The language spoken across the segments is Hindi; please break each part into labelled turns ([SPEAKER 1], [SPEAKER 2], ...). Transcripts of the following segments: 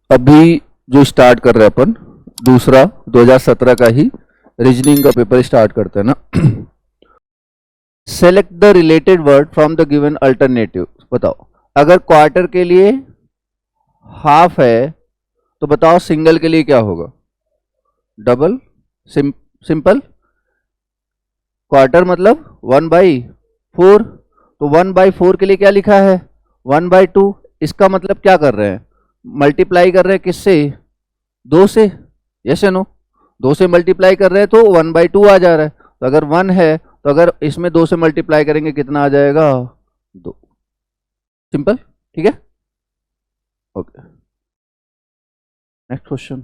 [SPEAKER 1] अभी जो स्टार्ट कर रहे हैं अपन दूसरा 2017 का ही रीजनिंग का पेपर स्टार्ट करते हैं ना। Select the related word from the given alternative. बताओ अगर क्वार्टर के लिए हाफ है तो बताओ सिंगल के लिए क्या होगा? Double, simple. क्वार्टर मतलब 1/4, तो 1/4 के लिए क्या लिखा है? 1/2। इसका मतलब क्या कर रहे हैं? मल्टीप्लाई कर रहे हैं किससे? 2 से। यस या नो? 2 से मल्टीप्लाई कर रहे हैं तो 1/2 आ जा रहा है। तो अगर 1 है तो अगर इसमें 2 से मल्टीप्लाई करेंगे कितना आ जाएगा? 2। सिंपल, ठीक है। ओके, नेक्स्ट क्वेश्चन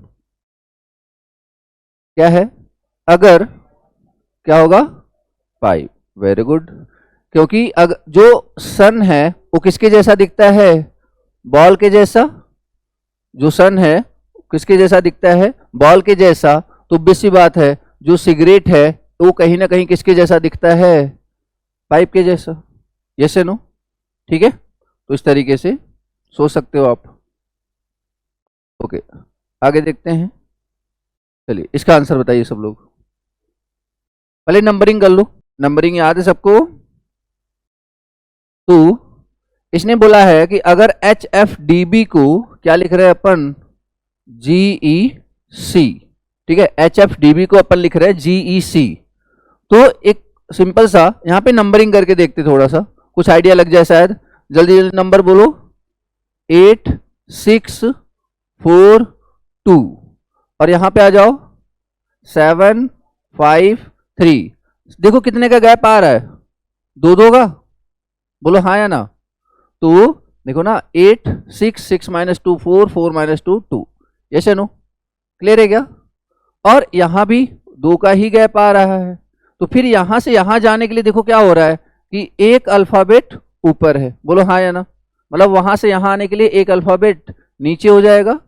[SPEAKER 1] क्या है? अगर क्या होगा? 5। Very good. क्योंकि अगर जो सन है वो किसके जैसा दिखता है? बॉल के जैसा। जो सन है किसके जैसा दिखता है? बॉल के जैसा। तो obvious सी बात है जो सिगरेट है तो वो कहीं ना कहीं किसके जैसा दिखता है? पाइप के जैसा। यस या नो? ठीक है, तो इस तरीके से सोच सकते हो आप। ओके, आगे देखते हैं। चलिए इसका आंसर बताइए सब लोग। पहले नंबरिंग कर लो। नंबरिंग याद है सबको? तो इसने बोला है कि अगर HFDB को क्या लिख रहे हैं अपन? GEC। ठीक है, HFDB को अपन लिख रहे हैं GEC। तो एक सिंपल सा यहां पे नंबरिंग करके देखते, थोड़ा सा कुछ आइडिया लग जाए शायद। जल्दी जल्दी नंबर बोलो। 8 6 4 2 और यहां पे आ जाओ 7 5 3। देखो कितने का गैप आ रहा है? 2 का। बोलो हाँ या ना? तो देखो ना, 8 6 6 -2 4 4 -2 2। यस या नो? क्लियर है क्या? और यहां भी 2 का ही गैप आ रहा है। तो फिर यहां से यहां जाने के लिए देखो क्या हो रहा है कि एक अल्फाबेट ऊपर है। बोलो हाँ या ना? मतलब वहां से यहां आने के लिए एक अल्फाबेट नीचे हो जाएगा।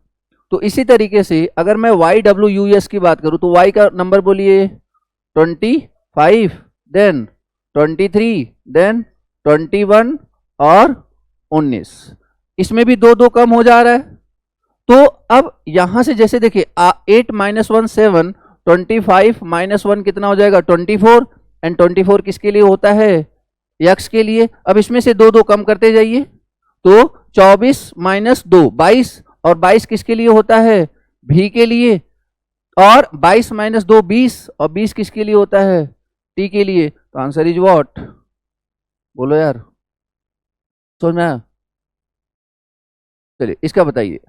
[SPEAKER 1] तो इसी तरीके से अगर मैं YWUS की बात करूं तो Y का नंबर बोलिए 25, देन 23, देन 21 और 19। इसमें भी 2 कम हो जा रहा है। तो अब यहां से जैसे देखिए 8 - 1 7, 25 - 1 कितना हो जाएगा? 24। एंड 24 किसके लिए होता है? यक्स के लिए। अब इसमें से 2 कम करते जाइए तो 24 - 2 22, और 22 किसके लिए होता है? भी के लिए। और 22 - 2 20, और 20 किसके लिए होता है? टी के लिए। तो आंसर इज व्हाट? बोलो यार, समझ में आया? चलिए इसका बताइए।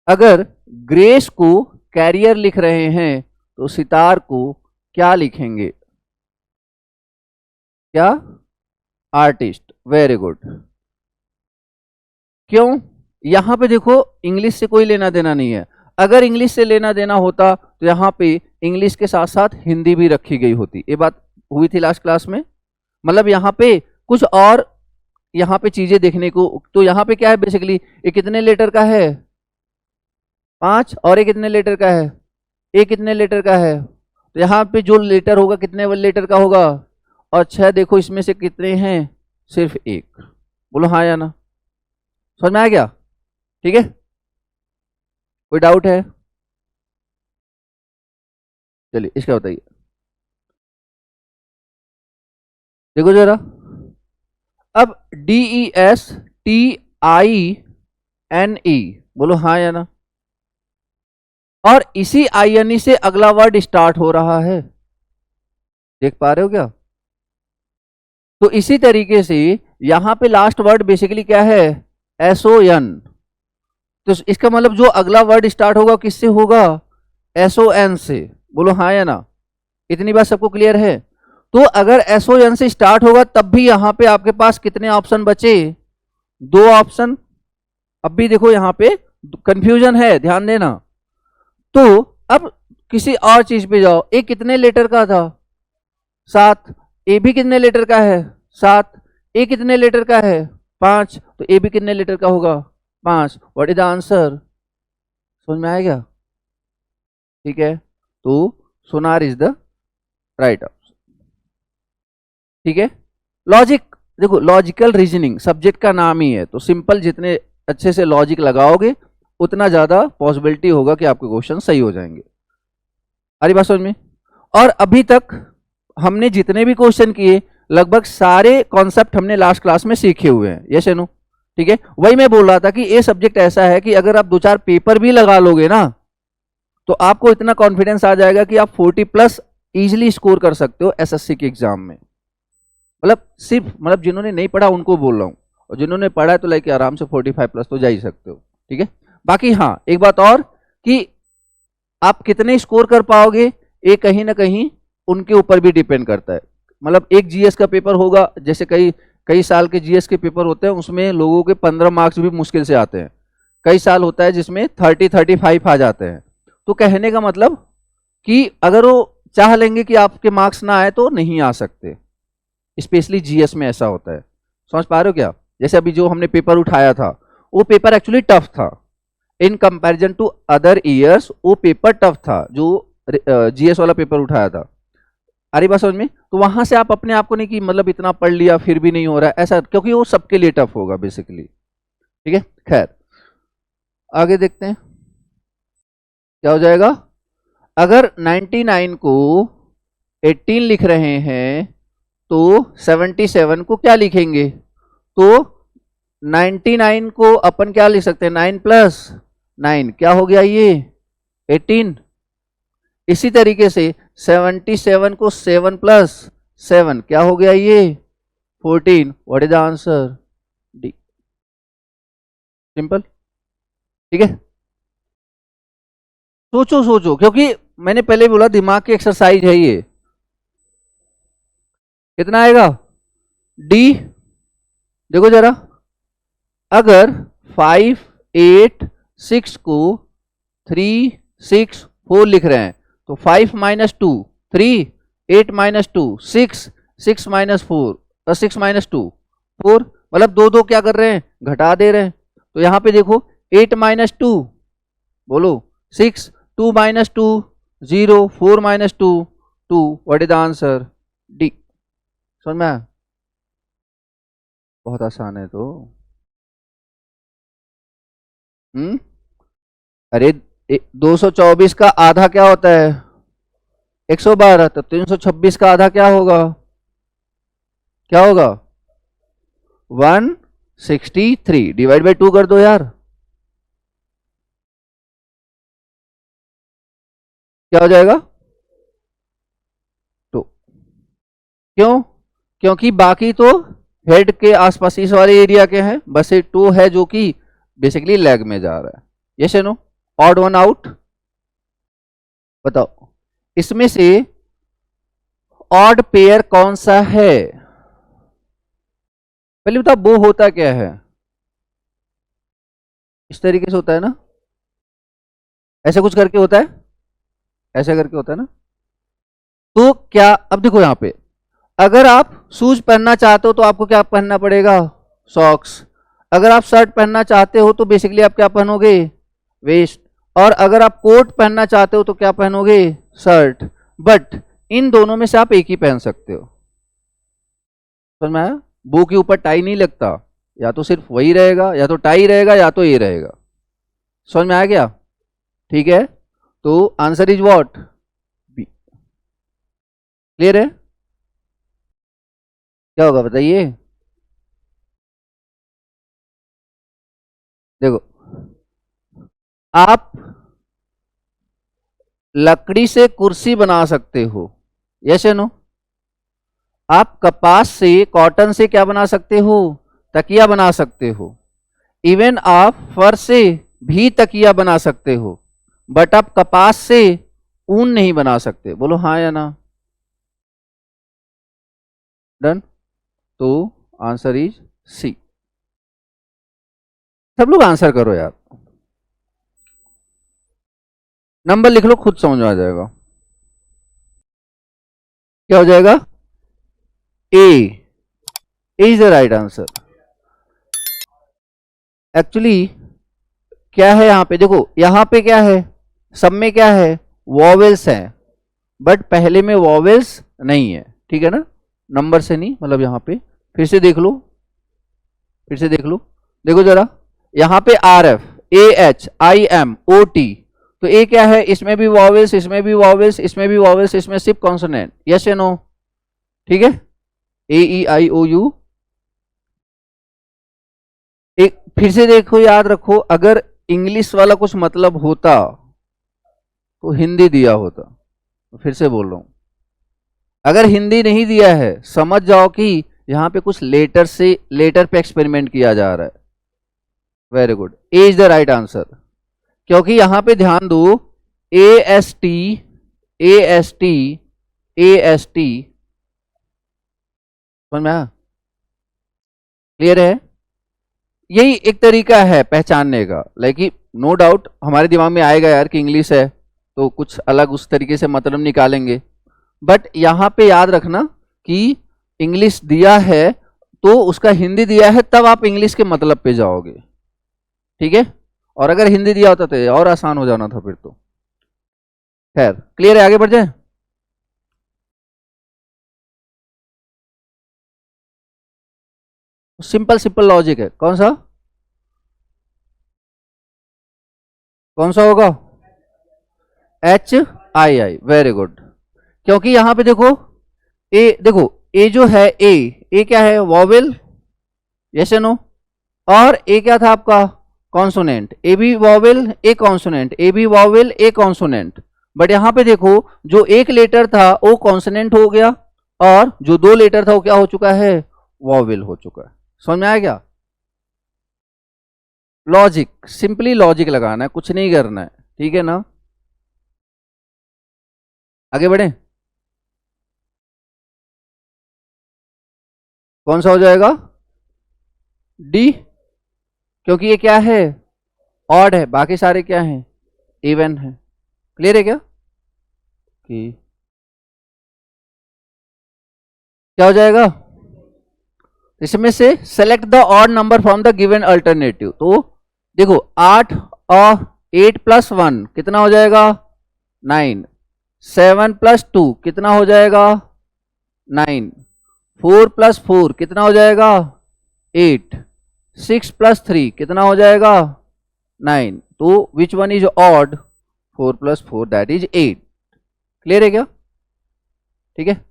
[SPEAKER 1] अगर ग्रेस को कैरियर लिख रहे हैं तो सितार को क्या लिखेंगे? क्या? आर्टिस्ट। Very good. क्यों? यहां पे देखो इंग्लिश से कोई लेना देना नहीं है। अगर इंग्लिश से लेना देना होता तो यहां पे इंग्लिश के साथ साथ हिंदी भी रखी गई होती। ये बात हुई थी लास्ट क्लास में। मतलब यहाँ पे कुछ और यहाँ पे चीजें देखने को। तो यहाँ पे क्या है बेसिकली, ये कितने लेटर का है? 5। और ये कितने लेटर का है? ये कितने लेटर का है? तो यहाँ पे जो लेटर होगा कितने लेटर का होगा? और 6 देखो इसमें से कितने हैं? सिर्फ 1। बोलो हाँ या ना? समझ में आ गया? ठीक है, कोई डाउट है? चलिए इसका बताइए। देखो जरा, अब DESTINE, बोलो हाँ या ना? और इसी INE से अगला वर्ड स्टार्ट हो रहा है। देख पा रहे हो क्या? तो इसी तरीके से यहां पे लास्ट वर्ड बेसिकली क्या है? SON। तो इसका मतलब जो अगला वर्ड स्टार्ट होगा किससे होगा? SON से। बोलो हाँ या ना? इतनी बात सबको क्लियर है? तो अगर SON से स्टार्ट होगा तब भी यहां पे आपके पास कितने ऑप्शन बचे? 2 ऑप्शन। अब भी देखो यहां पे कंफ्यूजन है, ध्यान देना। तो अब किसी और चीज पे जाओ। ए कितने लेटर का था? 7। ए भी कितने लेटर का है? 7। ए कितने लेटर का है? 5। तो ए भी कितने लेटर का होगा? 5। What is the answer? समझ में आएगा? ठीक है, तो सोनार इज द राइट आंसर। ठीक है, लॉजिक देखो, लॉजिकल रीजनिंग सब्जेक्ट का नाम ही है, तो सिंपल जितने अच्छे से लॉजिक लगाओगे उतना ज़्यादा पॉसिबिलिटी होगा कि आपके क्वेश्चन सही हो जाएंगे। आ रही बात समझ में? और अभी तक हमने जितने भी क्वेश्चन किए लगभग सारे कॉन्सेप्ट हमने लास्ट क्लास में सीखे हुए हैं, यस नो? ठीक है, वही मैं बोल रहा था कि ये सब्जेक्ट ऐसा है कि अगर आप 2-4 पेपर भी लगा लोगे ना तो आपको इतना कॉन्फिडेंस आ जाएगा कि आप 40+ इजीली स्कोर कर सकते हो एसएससी के एग्जाम में। मतलब जिन्होंने नहीं पढ़ा उनको बोल रहा हूँ, और जिन्होंने पढ़ा है तो लाइक आराम से 45+ तो जा ही सकते हो। ठीक है, बाकी हाँ एक बात और कि आप कितने स्कोर कर पाओगे ये कहीं ना कहीं उनके ऊपर भी डिपेंड करता है। मतलब एक जीएस का पेपर होगा, जैसे कई साल के जीएस के पेपर होते हैं उसमें लोगों के 15 मार्क्स भी मुश्किल से आते हैं, कई साल होता है जिसमें 30-35 आ जाते हैं। तो कहने का मतलब कि अगर वो चाह लेंगे कि आपके मार्क्स ना आए तो नहीं आ सकते, स्पेशली जीएस में ऐसा होता है। समझ पा रहे हो क्या? जैसे अभी जो हमने पेपर उठाया था वो पेपर एक्चुअली टफ था in comparison to other years, वो पेपर टफ था जो जीएस वाला पेपर उठाया था। अरे बात समझ में? तो वहां से आप अपने आप को नहीं कि मतलब इतना पढ़ लिया फिर भी नहीं हो रहा है ऐसा, क्योंकि वो सबके लिए टफ होगा बेसिकली। ठीक है, खैर आगे देखते हैं क्या हो जाएगा। अगर 99 को 18 लिख रहे हैं तो 77 को क्या लिखेंगे? तो 99 को अपन क्या लिख सकते हैं? 9 + 9 क्या हो गया ये? 18। इसी तरीके से 77 को 7 + 7 क्या हो गया ये? 14। What is the answer? D. Simple. ठीक है, सोचो सोचो, क्योंकि मैंने पहले बोला दिमाग की एक्सरसाइज है ये। कितना आएगा? डी। देखो जरा, अगर 5, 8, 6 को 3, 6, 4 लिख रहे हैं तो 5 - 2 3, 8 - 2 6, 6 - 4 और 6 - 2 4, मतलब दो क्या कर रहे हैं? घटा दे रहे हैं। तो यहां पे देखो 8 - 2 बोलो 6, 2 - 2 0, 4 - 2 2। What is the answer? D. समझ में आया? बहुत आसान है तो। अरे 224 का आधा क्या होता है? 112। तो 326 का आधा क्या होगा? क्या होगा? 163। डिवाइड बाई 2 कर दो यार, क्या हो जाएगा? 2। क्यों? क्योंकि बाकी तो हेड के आसपास इस वाले एरिया के हैं, बस ये 2 है जो कि बेसिकली लेग में जा रहा है। यस या नो? Odd one out. बताओ इसमें से ऑड पेयर कौन सा है? पहले बताओ वो होता क्या है? इस तरीके से होता है ना, ऐसे कुछ करके होता है, ऐसे करके होता है ना। तो क्या, अब देखो यहां पे अगर आप शूज पहनना चाहते हो तो आपको क्या पहनना पड़ेगा? सॉक्स। अगर आप शर्ट पहनना चाहते हो तो बेसिकली आप क्या पहनोगे? वेस्ट। और अगर आप कोट पहनना चाहते हो तो क्या पहनोगे? शर्ट। बट इन दोनों में से आप एक ही पहन सकते हो। समझ में आया? बो के ऊपर टाई नहीं लगता, या तो सिर्फ वही रहेगा या तो टाई रहेगा या तो ये रहेगा। समझ में आया क्या? ठीक है, तो answer is what? B. Clear है? क्या होगा बताइए? देखो, आप लकड़ी से कुर्सी बना सकते हो, यस या नो? आप कपास से, कॉटन से क्या बना सकते हो? तकिया बना सकते हो। इवन आप फर से भी तकिया बना सकते हो, बट आप कपास से ऊन नहीं बना सकते। बोलो हाँ या ना? डन। तो आंसर इज सी। सब लोग आंसर करो यार, नंबर लिख लो, खुद समझ में आ जाएगा। क्या हो जाएगा? A is the right answer. Actually क्या है यहां पे? देखो यहां पे क्या है, सब में क्या है? वॉवेल्स हैं, बट पहले में वॉवेल्स नहीं है। ठीक है ना, नंबर से नहीं, मतलब यहां पे फिर से देख लो, फिर से देख लो। देखो जरा, यहाँ पे RF, AH, IM, OT, तो ए क्या है, इसमें भी वॉवेल्स, इसमें भी वॉवेल्स, इसमें भी वॉवेल्स, इसमें सिर्फ कॉन्सोनेंट, यस या नो? ठीक है, AEIOU। एक फिर से देखो, याद रखो, अगर इंग्लिश वाला कुछ मतलब होता तो हिंदी दिया होता। तो फिर से बोल रहा हूं, अगर हिंदी नहीं दिया है, समझ जाओ कि यहां पे कुछ लेटर पे एक्सपेरिमेंट किया जा रहा है। Very good, A is the right answer. क्योंकि यहां पे ध्यान दो, AST, AST, AST, समझ में आया? क्लियर है? यही एक तरीका है पहचानने का, लाइक नो डाउट हमारे दिमाग में आएगा यार कि इंग्लिश है तो कुछ अलग उस तरीके से मतलब निकालेंगे, बट यहां पे याद रखना कि इंग्लिश दिया है तो उसका हिंदी दिया है, तब आप इंग्लिश के मतलब पे जाओगे। ठीक है, और अगर हिंदी दिया होता तो ये और आसान हो जाना था फिर तो। खैर, क्लियर है? आगे बढ़ जाए। सिंपल लॉजिक है। कौन सा होगा? HII, very good. क्योंकि यहां पे देखो, देखो ए जो है, ए क्या है, वॉवेल, यस या नो? और ए क्या था आपका, कॉन्सोनेंट। ए भी वॉवेल, ए कॉन्सोनेंट, ए भी वॉवेल, ए कॉन्सोनेंट। बट यहां पे देखो, जो एक लेटर था वो कॉन्सोनेंट हो गया, और जो दो लेटर था वो क्या हो चुका है, वॉवेल हो चुका है। समझ में आया क्या? लॉजिक, सिंपली लॉजिक लगाना है, कुछ नहीं करना है। ठीक है ना? आगे बढ़े। कौन सा हो जाएगा? डी, क्योंकि ये क्या है, ऑड है, बाकी सारे क्या हैं, इवन है। क्लियर है क्या? क्या हो जाएगा इसमें से? Select the odd number from the given alternative. तो देखो, 8 और 8 + 1 कितना हो जाएगा, 9। 7 + 2 कितना हो जाएगा, 9। 4 + 4 कितना हो जाएगा, 8। 6 + 3 कितना हो जाएगा, 9। तो which one is odd? 4 + 4 that is 8। Clear है क्या? ठीक है,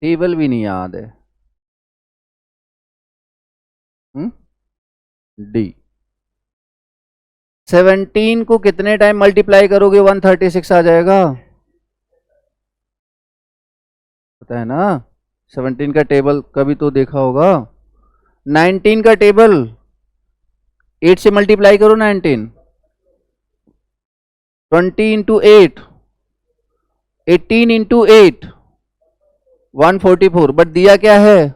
[SPEAKER 1] टेबल भी नहीं याद है। डी। 17 को कितने टाइम मल्टीप्लाई करोगे 136 आ जाएगा, पता है ना? 17 का टेबल कभी तो देखा होगा। 19 का टेबल 8 से मल्टीप्लाई करो, 19। 20 × 8, 18 × 8, 144। बट दिया क्या है?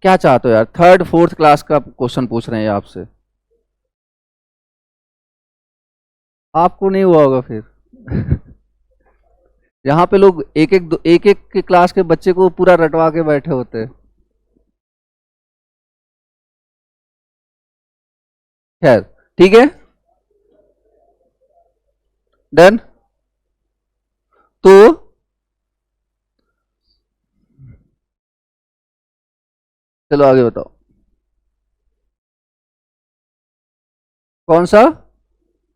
[SPEAKER 1] क्या चाहते हो यार, 3rd 4th क्लास का क्वेश्चन पूछ रहे हैं आपसे, आपको नहीं हुआ होगा फिर। यहाँ पे लोग एक एक क्लास के बच्चे को पूरा रटवा के बैठे होते हैं। खैर, ठीक है, डन। तो चलो आगे बताओ, कौन सा?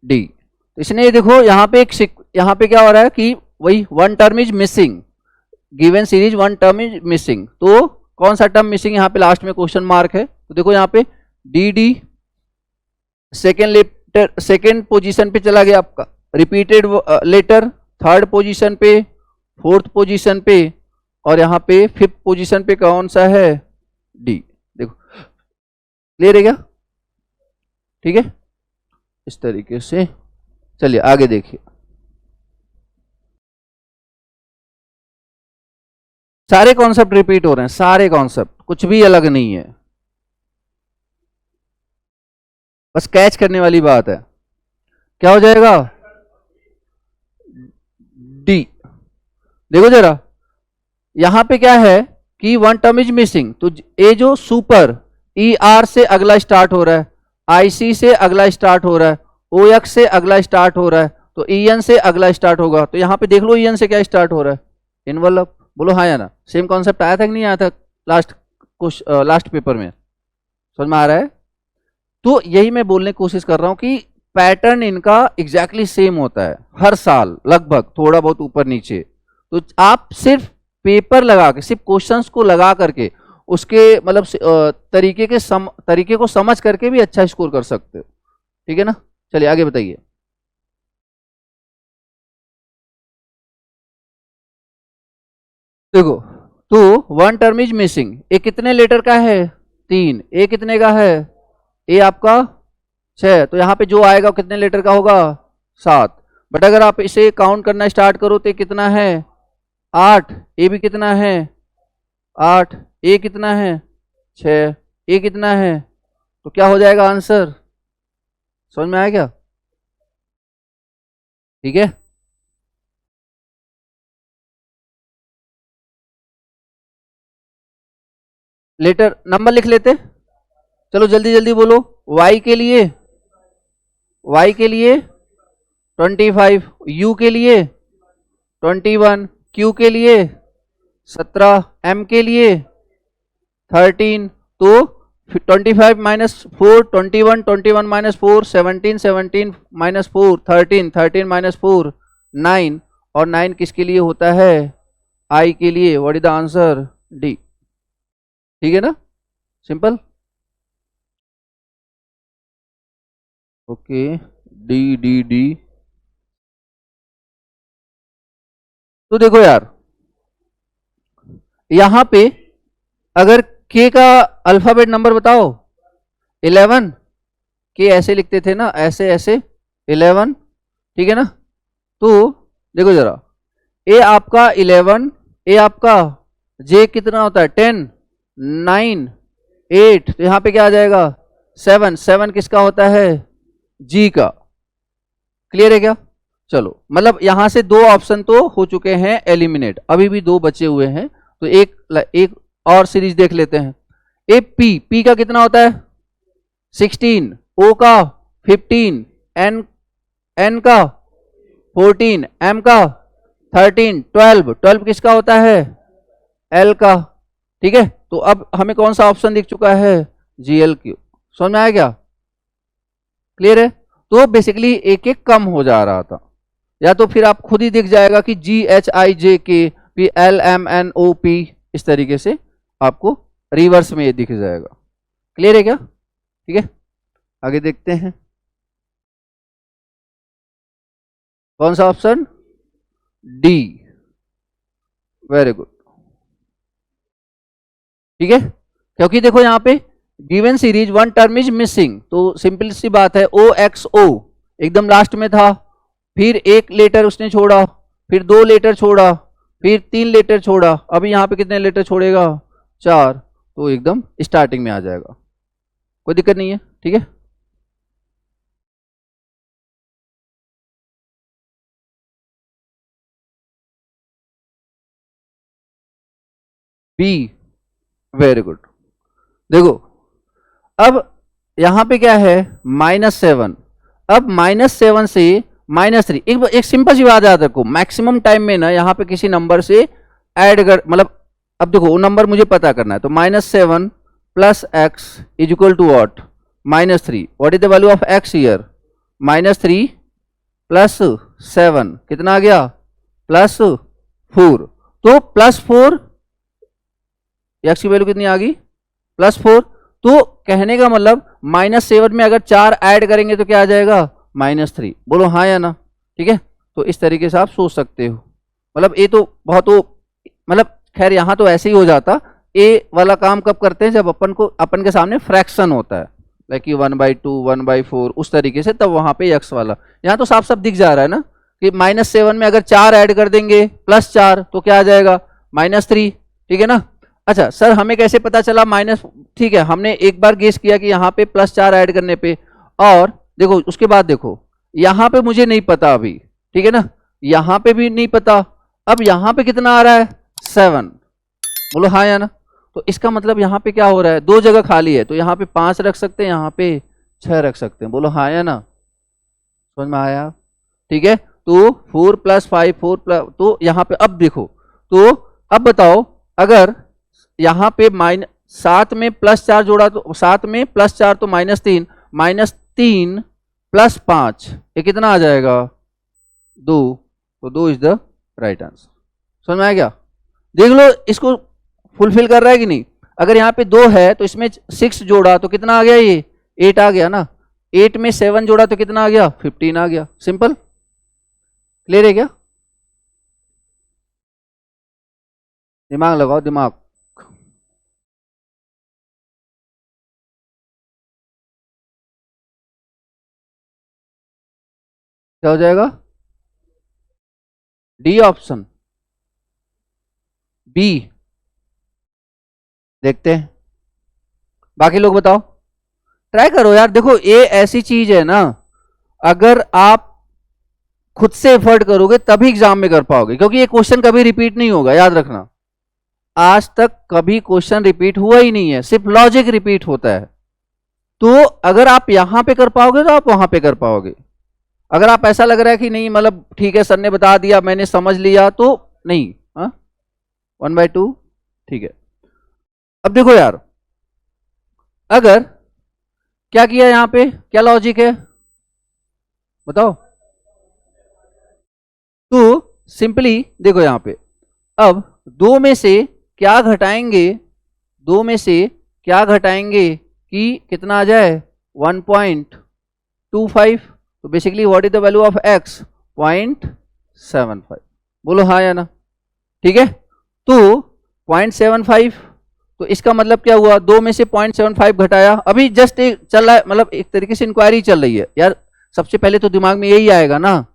[SPEAKER 1] डी। इसने देखो यहाँ पे यहाँ पे क्या हो रहा है कि वही one term is missing, given series one term is missing. तो कौन सा टर्म मिसिंग? यहाँ पे लास्ट में क्वेश्चन मार्क है। तो देखो यहाँ पे डी सेकेंड पोजीशन पे चला गया आपका, रिपीटेड लेटर 3rd पोजीशन पे, 4th पोजीशन पे, और यहाँ पे 5th पोजीशन पे कौन सा है, डी। देखो, क्लियर है क्या? ठीक है, इस तरीके से चलिए आगे देखिए। सारे कॉन्सेप्ट रिपीट हो रहे हैं, सारे कॉन्सेप्ट, कुछ भी अलग नहीं है, बस कैच करने वाली बात है। क्या हो जाएगा? डी। देखो जरा, यहां पे क्या है कि वन टर्म इज मिसिंग, तो ए जो सुपर, ER से अगला स्टार्ट हो रहा है, IC से अगला स्टार्ट हो रहा है, OX से अगला स्टार्ट हो रहा है, तो EN से अगला स्टार्ट होगा। तो यहां पे देख लो EN से क्या स्टार्ट हो रहा है, इनवलप। बोलो हाँ या ना? सेम कॉन्सेप्ट आया था कि नहीं आया था लास्ट पेपर में, समझ में आ रहा है? तो यही मैं बोलने की कोशिश कर रहा हूं कि पैटर्न इनका एग्जैक्टली सेम होता है हर साल लगभग, थोड़ा बहुत ऊपर नीचे। तो आप सिर्फ पेपर लगा के, सिर्फ क्वेश्चंस को लगा करके उसके मतलब तरीके को समझ करके भी अच्छा स्कोर कर सकते हो, ठीक है ना? चलिए आगे बताइए। देखो, तो वन टर्म इज मिसिंग, ए कितने लेटर का है? 3। ए कितने का है? ए आपका 6, तो यहाँ पे जो आएगा वो कितने लेटर का होगा? 7। बट अगर आप इसे काउंट करना स्टार्ट करो तो कितना है? 8। ए भी कितना है? 8। ए कितना है? 6। ए कितना है? तो क्या हो जाएगा आंसर? समझ में आया क्या? ठीक है, लेटर नंबर लिख लेते, चलो जल्दी जल्दी बोलो। y के लिए 25, u के लिए 21, q के लिए 17, m के लिए 13। तो 25 माइनस 4 21, 21 माइनस 4 17, 17 माइनस 4 13, 13 माइनस 4 9, और 9 किसके लिए होता है? i के लिए। What is the answer? D. ठीक है ना, simple. Okay, D D D. तो देखो यार, यहां पे अगर k का अल्फाबेट नंबर बताओ, 11। k ऐसे लिखते थे ना, ऐसे ऐसे 11, ठीक है ना? तो देखो जरा, ए आपका 11, ए आपका, जे कितना होता है? 10, 9, 8, तो यहां पे क्या आ जाएगा? 7। 7 किसका होता है? जी का। क्लियर है क्या? चलो, मतलब यहां से 2 ऑप्शन तो हो चुके हैं एलिमिनेट, अभी भी 2 बचे हुए हैं, तो एक और सीरीज देख लेते हैं। ए पी, पी का कितना होता है? 16, ओ का 15, एन का 14, एम का 13, 12, 12 किसका होता है? एल का। ठीक है, तो अब हमें कौन सा ऑप्शन दिख चुका है? GL Q. समझ में आया क्या? क्लियर है? तो बेसिकली एक एक कम हो जा रहा था, या तो फिर आप खुद ही दिख जाएगा कि जी H I J K P L M N O P, इस तरीके से आपको रिवर्स में ये दिख जाएगा। क्लियर है क्या? ठीक है, आगे देखते हैं। कौन सा ऑप्शन? डी। Very good. ठीक है, क्योंकि देखो यहां पे given series one term is missing, तो सिंपल सी बात है, ओ एक्स ओ एकदम लास्ट में था, फिर एक लेटर उसने छोड़ा, फिर 2 लेटर छोड़ा, फिर 3 लेटर छोड़ा, अभी यहां पे कितने लेटर छोड़ेगा? 4, तो एकदम स्टार्टिंग में आ जाएगा, कोई दिक्कत नहीं है। ठीक है, बी। Very good. देखो, अब यहां पे क्या है? -7। अब -7 से -3, एक सिंपल सी बात याद रखो, मैक्सिमम टाइम में ना यहाँ पे किसी नंबर से ऐड कर, मतलब अब देखो वो नंबर मुझे पता करना है, तो -7 plus x is equal to what? -3। What is the value of x here? -3 plus 7 कितना आ गया? +4। तो +4, एक्स की वैल्यू कितनी आ गई? +4। तो कहने का मतलब -7 में अगर 4 ऐड करेंगे तो क्या आ जाएगा? -3। बोलो हाँ या ना? ठीक है, तो इस तरीके से आप सोच सकते हो। मतलब ये तो बहुत मतलब खैर यहाँ तो ऐसे ही हो जाता। ए वाला काम कब करते हैं? जब अपन के सामने फ्रैक्शन होता है, लाइक 1/2, 1/4, उस तरीके से, तब वहां पे एक्स वाला। यहाँ तो साफ साफ दिख जा रहा है ना कि -7 में अगर 4 ऐड कर देंगे +4 तो क्या आ जाएगा? -3। ठीक है ना? अच्छा सर, हमें कैसे पता चला माइनस? ठीक है, हमने एक बार गेस किया कि यहाँ पे +4 ऐड करने पे, और देखो उसके बाद देखो यहाँ पे मुझे नहीं पता अभी, ठीक है ना, यहाँ पे भी नहीं पता, अब यहाँ पे कितना आ रहा है? 7। बोलो हाँ या ना? तो इसका मतलब यहाँ पे क्या हो रहा है? 2 जगह खाली है, तो यहाँ पे 5 रख सकते हैं, यहाँ पे 6 रख सकते हैं। बोलो हाँ या ना? समझ में आया? ठीक है, तो 4 + 5 4 प्लस, तो यहाँ पे अब देखो, तो अब बताओ, अगर यहाँ पे सात में प्लस 4 जोड़ा तो 7 में प्लस 4 तो -3, -3 + 5 ये कितना आ जाएगा 2, तो 2 इज द राइट आंसर। समझ में आया क्या? देख लो इसको फुलफिल कर रहा है कि नहीं। अगर यहाँ पे 2 है तो इसमें 6 जोड़ा तो कितना आ गया, ये 8 आ गया ना। 8 में 7 जोड़ा तो कितना आ गया, 15 आ गया। सिंपल, क्लियर है क्या? दिमाग लगाओ, दिमाग। क्या हो जाएगा? D option, B. देखते हैं बाकी लोग बताओ, ट्राई करो यार। देखो ये ऐसी चीज है ना, अगर आप खुद से एफर्ट करोगे तभी एग्जाम में कर पाओगे, क्योंकि ये क्वेश्चन कभी रिपीट नहीं होगा, याद रखना। आज तक कभी क्वेश्चन रिपीट हुआ ही नहीं है, सिर्फ लॉजिक रिपीट होता है। तो अगर आप यहां पे कर पाओगे तो आप वहां पे कर पाओगे। अगर आप ऐसा लग रहा है कि नहीं मतलब ठीक है सर ने बता दिया मैंने समझ लिया, तो नहीं। 1/2 ठीक है। अब देखो यार, अगर क्या किया यहां पे, क्या लॉजिक है बताओ। तो सिंपली देखो यहां पे, अब 2 में से क्या घटाएंगे, 2 में से क्या घटाएंगे कि कितना आ जाए 1.25। तो basically what is the value of x, 0.75। बोलो हाँ या ना, ठीक है। तो 0.75, तो इसका मतलब क्या हुआ, 2 में से 0.75 घटाया। अभी जस्ट एक चल रहा है, मतलब एक तरीके से इंक्वायरी चल रही है यार। सबसे पहले तो दिमाग में यही आएगा ना,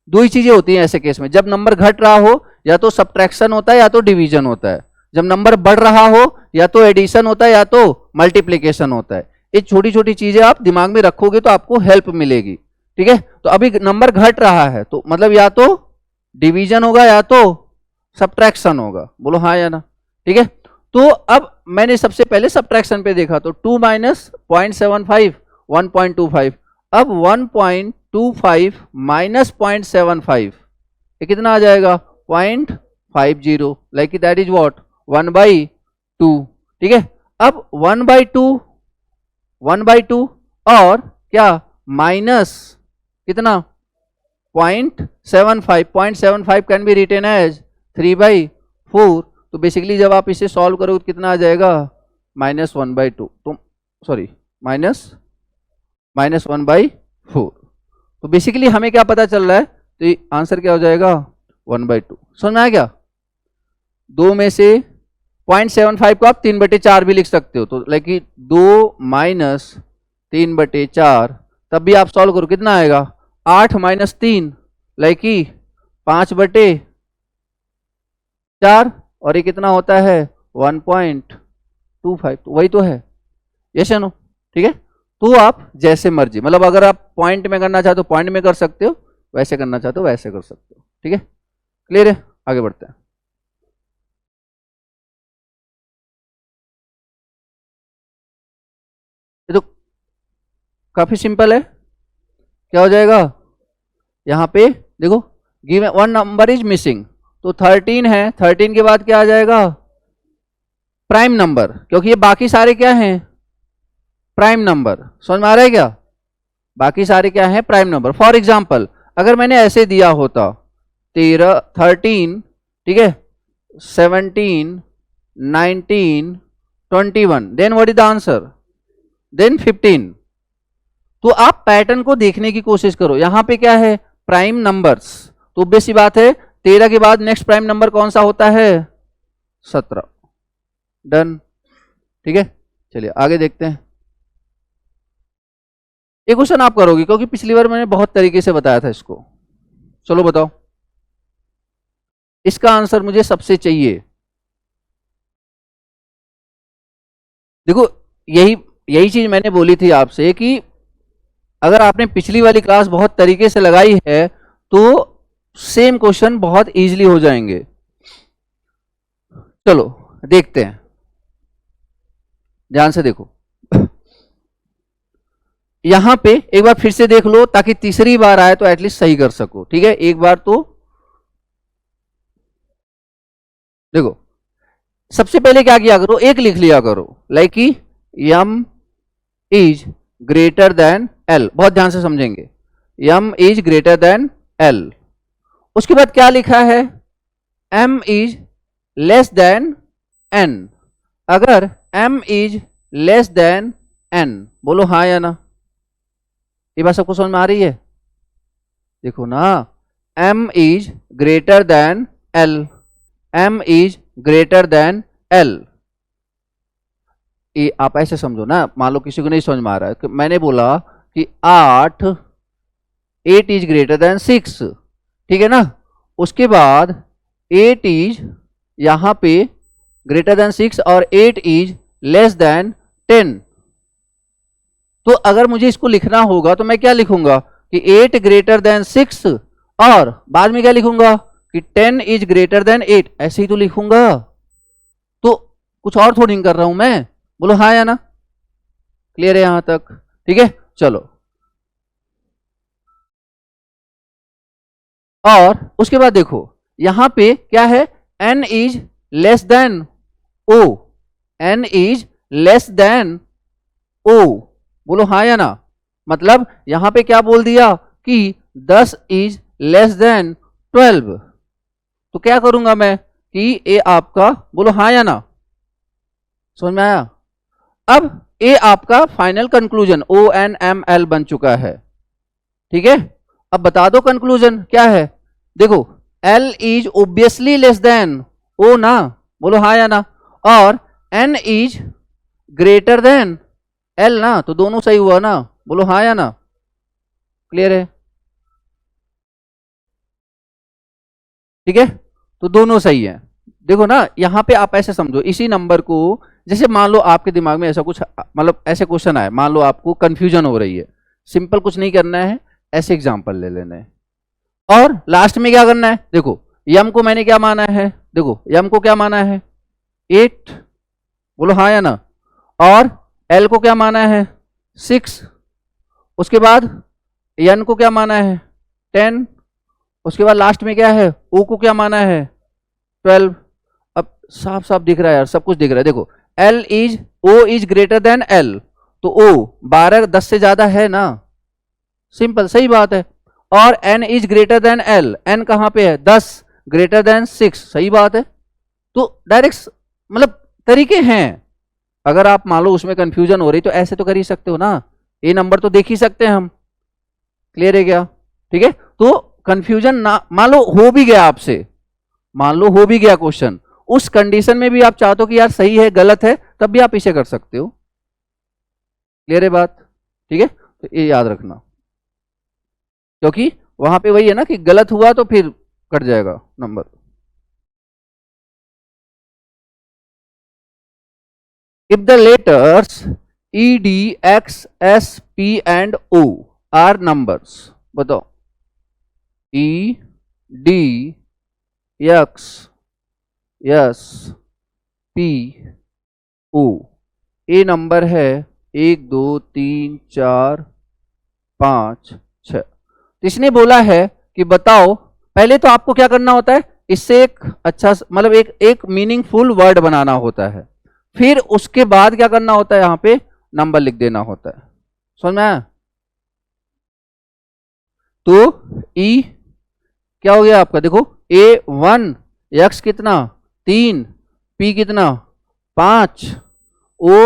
[SPEAKER 1] 2 ही चीजें होती हैं ऐसे केस में, जब नंबर घट रहा हो या तो सब्ट्रैक्शन होता है या तो डिवीजन होता है, जब नंबर बढ़ रहा हो या तो एडिशन होता है या तो मल्टीप्लीकेशन होता है। ये छोटी छोटी चीजें आप दिमाग में रखोगे तो आपको हेल्प मिलेगी, ठीक है। तो अभी नंबर घट रहा है तो मतलब या तो डिवीजन होगा या तो सब्ट्रैक्शन होगा। बोलो हाँ या ना, ठीक है। तो अब मैंने सबसे पहले सब्ट्रैक्शन पे देखा, तो 2 - 0.75 1.25। अब 1.25 - 0.75 ये कितना आ जाएगा 0.50, लाइक दैट इज व्हाट 1/2, ठीक है। अब 1/2 और क्या माइनस कितना 0.75 कैन बी रिटेन एज 3/4। तो बेसिकली जब आप इसे सॉल्व करोगे तो कितना आ जाएगा -1/2, तो सॉरी -1/4। तो बेसिकली हमें क्या पता चल रहा है, तो आंसर क्या हो जाएगा 1/2। समझ में आया क्या? 2 में से 0.75 को आप 3/4 भी लिख सकते हो, तो लाइक 2 - 3/4, तब भी आप सॉल्व करो कितना आएगा 8 - 3 लाइक 5/4, और ये कितना होता है 1.25। तो वही तो है, यस या नो, ठीक है। तो आप जैसे मर्जी, मतलब अगर आप पॉइंट में करना चाहते हो पॉइंट में कर सकते हो, वैसे करना चाहते हो वैसे कर सकते हो, ठीक है। क्लियर है, आगे बढ़ते हैं। ये तो काफी सिंपल है। क्या हो जाएगा यहां पे देखो, गिवन 1 नंबर इज मिसिंग, तो 13 है, 13 के बाद क्या आ जाएगा प्राइम नंबर, क्योंकि ये बाकी सारे क्या हैं प्राइम नंबर। समझ में आ रहा है क्या? बाकी सारे क्या हैं प्राइम नंबर। फॉर एग्जाम्पल अगर मैंने ऐसे दिया होता 13 ठीक है 17 19 21, then what is the answer, then 15। तो आप पैटर्न को देखने की कोशिश करो, यहां पे क्या है प्राइम नंबर्स, तो ऑब्वियस सी बात है 13 के बाद नेक्स्ट प्राइम नंबर कौन सा होता है 17। डन, ठीक है। चलिए आगे देखते हैं। ये क्वेश्चन आप करोगे क्योंकि पिछली बार मैंने बहुत तरीके से बताया था इसको। चलो बताओ, इसका आंसर मुझे सबसे चाहिए। देखो यही चीज मैंने बोली थी आपसे कि अगर आपने पिछली वाली क्लास बहुत तरीके से लगाई है तो सेम क्वेश्चन बहुत इजीली हो जाएंगे। चलो देखते हैं, ध्यान से देखो। यहां पे एक बार फिर से देख लो ताकि तीसरी बार आए तो एटलीस्ट सही कर सको, ठीक है। एक बार तो देखो सबसे पहले क्या किया करो, एक लिख लिया करो, लाइक कि m is greater then l। बहुत ध्यान से समझेंगे, m is greater then l। उसके बाद क्या लिखा है, m is less than n। अगर m is less than n, बोलो हाँ या ना। ये बात सबको समझ में आ रही है? देखो ना, m is greater then l, m is greater then l। ये आप ऐसे समझो ना, मान लो किसी को नहीं समझ में आ रहा है कि मैंने बोला कि 8 इज ग्रेटर देन 6, ठीक है ना। उसके बाद 8 इज यहां पे ग्रेटर देन 6 और 8 इज लेस देन 10। तो अगर मुझे इसको लिखना होगा तो मैं क्या लिखूंगा कि 8 ग्रेटर देन 6 और बाद में क्या लिखूंगा कि 10 इज ग्रेटर देन 8, ऐसे ही तो लिखूंगा। तो कुछ और थोड़ी नहीं कर रहा हूं मैं, बोलो हाँ या ना। क्लियर है यहां तक? ठीक है, चलो। और उसके बाद देखो यहां पे क्या है, n is less than o, n is less than o, बोलो हाँ या ना। मतलब यहां पे क्या बोल दिया कि 10 इज लेस देन 12। तो क्या करूंगा मैं कि ये आपका, बोलो हाँ या ना, समझ में आया? अब ये आपका फाइनल कंक्लूजन ONML बन चुका है, ठीक है। अब बता दो कंक्लूजन क्या है। देखो L is obviously less than O ना, बोलो हाँ या ना। और N is greater then L ना, तो दोनों सही हुआ ना, बोलो हाँ या ना। क्लियर है? ठीक है, तो दोनों सही है। देखो ना, यहां पे आप ऐसे समझो, इसी नंबर को, जैसे मान लो आपके दिमाग में ऐसा कुछ, मतलब ऐसे क्वेश्चन आए, मान लो आपको कंफ्यूजन हो रही है, सिंपल कुछ नहीं करना है, ऐसे एग्जांपल ले लेना है और लास्ट में क्या करना है। देखो यम को मैंने क्या माना है, देखो यम को क्या माना है 8, बोलो हाँ या ना। और एल को क्या माना है 6। उसके बाद एन को क्या माना है 10। उसके बाद लास्ट में क्या है, ओ को क्या माना है 12। अब साफ साफ दिख रहा है यार, सब कुछ दिख रहा है। देखो L is, O is greater than L, तो ओ 12 10 से ज्यादा है ना, सिंपल, सही बात है। और n is greater then l, n कहां पे है 10, ग्रेटर देन 6, सही बात है। तो डायरेक्ट मतलब तरीके हैं, अगर आप मान लो उसमें कंफ्यूजन हो रही तो ऐसे तो कर ही सकते हो ना, ये नंबर तो देख ही सकते हैं हम। क्लियर है क्या? ठीक है, तो कंफ्यूजन ना, मान लो हो भी गया आपसे, मान लो हो भी गया क्वेश्चन, उस कंडीशन में भी आप चाहते हो कि यार सही है गलत है, तब भी आप इसे कर सकते हो। क्लियर है बात? ठीक है, तो ये याद रखना, क्योंकि वहां पे वही है ना कि गलत हुआ तो फिर कट जाएगा number. If the letters E, D, X, S, P and O are numbers, बताओ E, D, X, S, P, O, ये नंबर है 1 2 3 4 5 6। इसने बोला है कि बताओ, पहले तो आपको क्या करना होता है, इससे एक अच्छा मतलब एक मीनिंगफुल वर्ड बनाना होता है, फिर उसके बाद क्या करना होता है, यहां पे नंबर लिख देना होता है। समझ में आया? तो E क्या हो गया आपका, देखो A1, X कितना 3, P कितना 5, O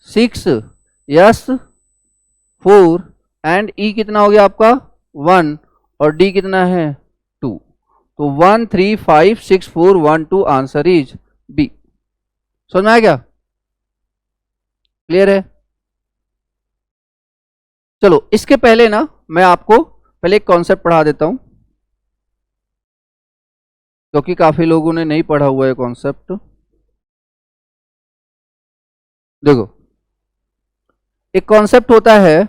[SPEAKER 1] 6, S 4 एंड E कितना हो गया आपका 1 और D कितना है 2। तो 1 3 5 6 4 1 2, आंसर इज B। समझ में आया क्या? क्लियर है? चलो इसके पहले ना मैं आपको पहले एक कॉन्सेप्ट पढ़ा देता हूं, क्योंकि काफी लोगों ने नहीं पढ़ा हुआ है कॉन्सेप्ट। देखो एक कॉन्सेप्ट होता है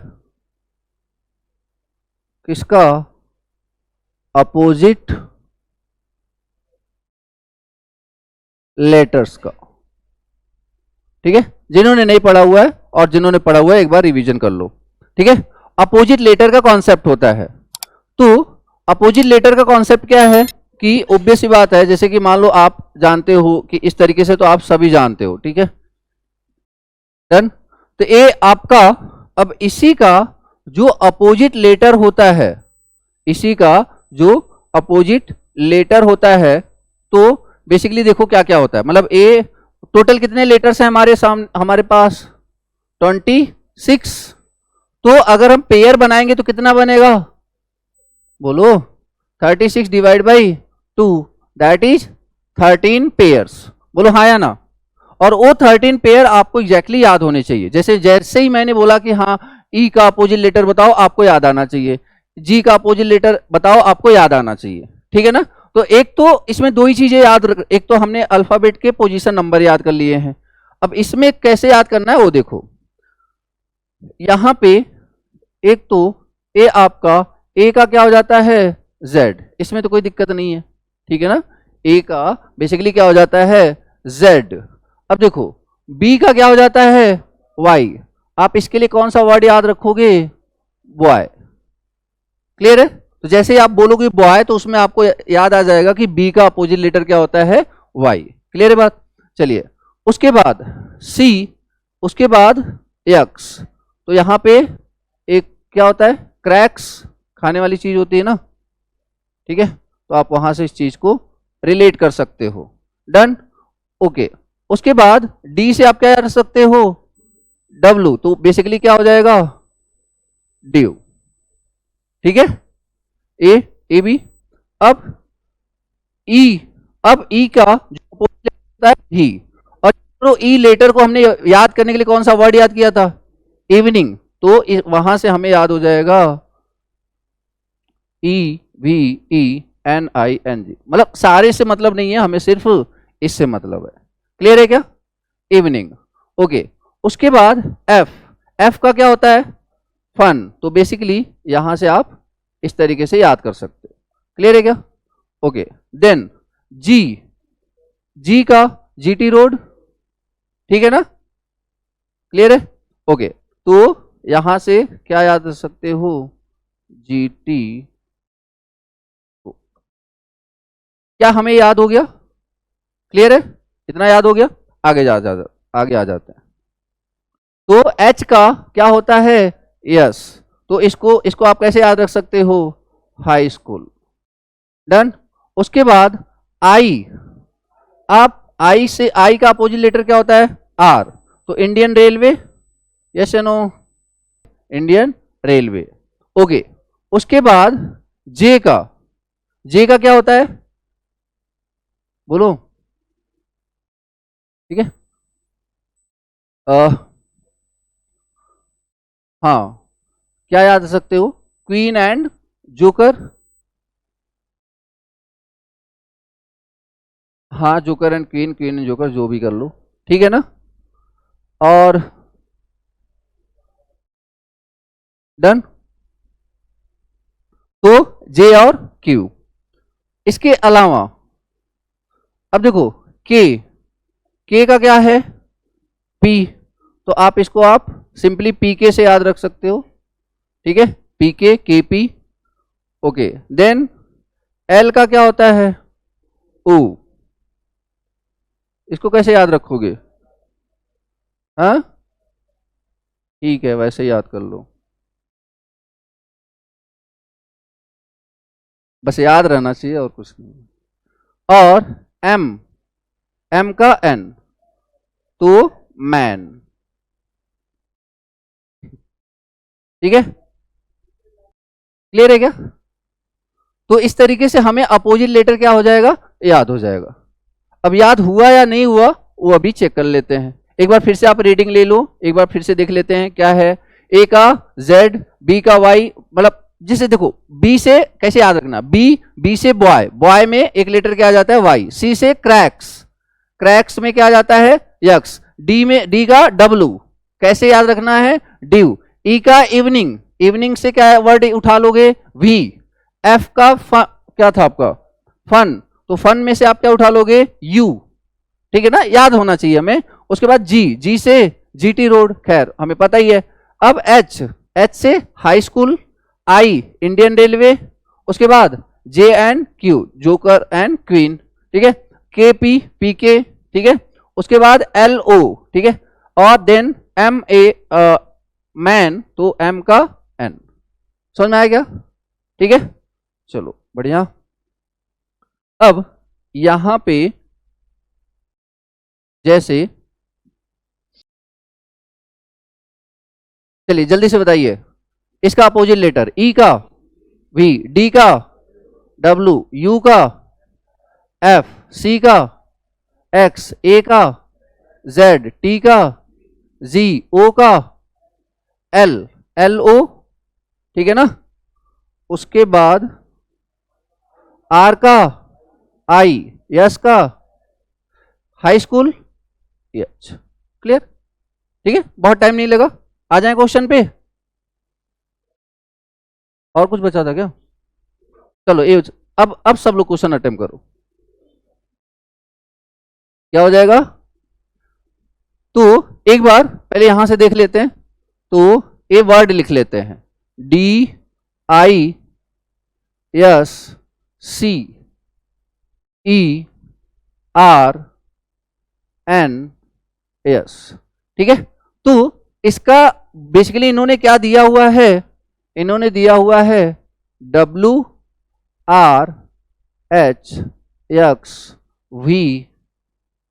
[SPEAKER 1] किसका, अपोजिट लेटर्स का। ठीक है, जिन्होंने नहीं पढ़ा हुआ है और जिन्होंने पढ़ा हुआ है एक बार रिवीजन कर लो। ठीक है, अपोजिट लेटर का कॉन्सेप्ट होता है। तो अपोजिट लेटर का कॉन्सेप्ट क्या है कि ऑब्वियस सी बात है, जैसे कि मान लो आप जानते हो कि इस तरीके से तो आप सभी जानते हो, ठीक है, डन। तो ए आपका, अब इसी का जो अपोजिट लेटर होता है, इसी का जो अपोजिट लेटर होता है, तो बेसिकली देखो क्या क्या होता है, मतलब ए टोटल कितने लेटर्स हैं हमारे सामने, हमारे पास 26। तो अगर हम पेयर बनाएंगे तो कितना बनेगा, बोलो, 36 divide by 2, that is 13 pairs. बोलो हाँ या ना। और वो 13 पेयर आपको एग्जैक्टली याद होने चाहिए। जैसे जैसे ही मैंने बोला कि हाँ ई का अपोजिट लेटर बताओ, आपको याद आना चाहिए, जी का अपोजिट लेटर बताओ, आपको याद आना चाहिए, ठीक है ना। तो एक तो इसमें दो ही चीजें याद रख, एक तो हमने अल्फाबेट के पोजीशन नंबर याद कर लिए हैं। अब इसमें कैसे याद करना है वो देखो, यहां पे एक तो ए आपका, ए का क्या हो जाता है Z, इसमें तो कोई दिक्कत नहीं है, ठीक है ना। ए का बेसिकली क्या हो जाता है Z। अब देखो बी का क्या हो जाता है Y, आप इसके लिए कौन सा वर्ड याद रखोगे, बॉय, क्लियर है। तो जैसे ही आप बोलोगे बॉय तो उसमें आपको याद आ जाएगा कि बी का अपोजिट लेटर क्या होता है Y, क्लियर है बात। चलिए उसके बाद C, उसके बाद X, तो यहां पे एक क्या होता है क्रैक्स, खाने वाली चीज होती है ना, ठीक है, तो आप वहां से इस चीज को रिलेट कर सकते हो, डन, ओके। उसके बाद डी से आप क्या कर सकते हो W, तो बेसिकली क्या हो जाएगा ड्यू, ठीक है, ए बी। अब ई, अब ई का जो होता है ही, और तो ई लेटर को हमने याद करने के लिए कौन सा वर्ड याद किया था इवनिंग, तो वहां से हमें याद हो जाएगा EVENING, मतलब सारे से मतलब नहीं है, हमें सिर्फ इससे मतलब है, क्लियर है क्या, इवनिंग, ओके। उसके बाद F, F का क्या होता है फन, तो बेसिकली यहां से आप इस तरीके से याद कर सकते हो, क्लियर है क्या, ओके। देन G, G का GT रोड, ठीक है ना, क्लियर है, ओके। तो यहां से क्या याद कर सकते हो GT, क्या हमें याद हो गया, क्लियर है, इतना याद हो गया, आगे आगे आ जाते हैं। तो H का क्या होता है यस, तो इसको आप कैसे याद रख सकते हो हाई स्कूल, डन। उसके बाद I, आप I से, I का अपोजिट लेटर क्या होता है R, तो इंडियन रेलवे, यस या नो, इंडियन रेलवे, ओके। उसके बाद J का क्या होता है बोलो, ठीक है, हाँ क्या याद रख सकते हो क्वीन एंड जोकर, हाँ joker and queen, queen and joker, जो भी कर लो, ठीक है ना। और डन, तो J और Q। इसके अलावा अब देखो K का क्या है P, तो आप इसको आप सिंपली PK से याद रख सकते हो, ठीक है, PK KP, okay. Then L का क्या होता है O, इसको कैसे याद रखोगे, हाँ ठीक है, वैसे याद कर लो, बस याद रहना चाहिए और कुछ नहीं। और M का N, तो मैन, ठीक है, क्लियर है क्या। तो इस तरीके से हमें अपोजिट लेटर क्या हो जाएगा याद हो जाएगा। अब याद हुआ या नहीं हुआ वो अभी चेक कर लेते हैं, एक बार फिर से आप रीडिंग ले लो, एक बार फिर से देख लेते हैं क्या है। ए का Z, बी का Y, मतलब जिसे देखो बी से कैसे याद रखना, बी से बॉय, बॉय में एक लेटर क्या आ जाता है Y, सी से क्रैक्स में क्या आ जाता है यक्स, डी का W, कैसे याद रखना है ड्यू, ई का इवनिंग से क्या वर्ड उठा लोगे V, एफ का क्या था आपका फन, तो फन में से आप क्या उठा लोगे U, ठीक है ना, याद होना चाहिए हमें। उसके बाद जी से GT रोड, खैर हमें पता ही है। अब H से high school, I Indian railway, उसके बाद जे and Q, joker and queen, ठीक है, के पी, पी के, ठीक है, उसके बाद एल ओ, ठीक है, और देन एम ए मैन, तो एम का एन। समझ में आया क्या? ठीक है, चलो बढ़िया। अब यहां पे जैसे, चलिए जल्दी से बताइए, इसका अपोजिट लेटर ई का वी, डी का डब्ल्यू, यू का एफ, सी का एक्स, ए का जेड, टी का जी, ओ का एल, एल ओ, ठीक है ना, उसके बाद आर का आई, यस का हाई स्कूल, यच। क्लियर? ठीक है, बहुत टाइम नहीं लगा, आ जाए क्वेश्चन पे। और कुछ बचा था क्या? चलो ये, अब सब लोग क्वेश्चन अटेम्प्ट करो। क्या हो जाएगा? तो एक बार पहले यहां से देख लेते हैं, तो ये वर्ड लिख लेते हैं, D I S C E R N S, ठीक है। तो इसका बेसिकली इन्होंने क्या दिया हुआ है, इन्होंने दिया हुआ है W R H X V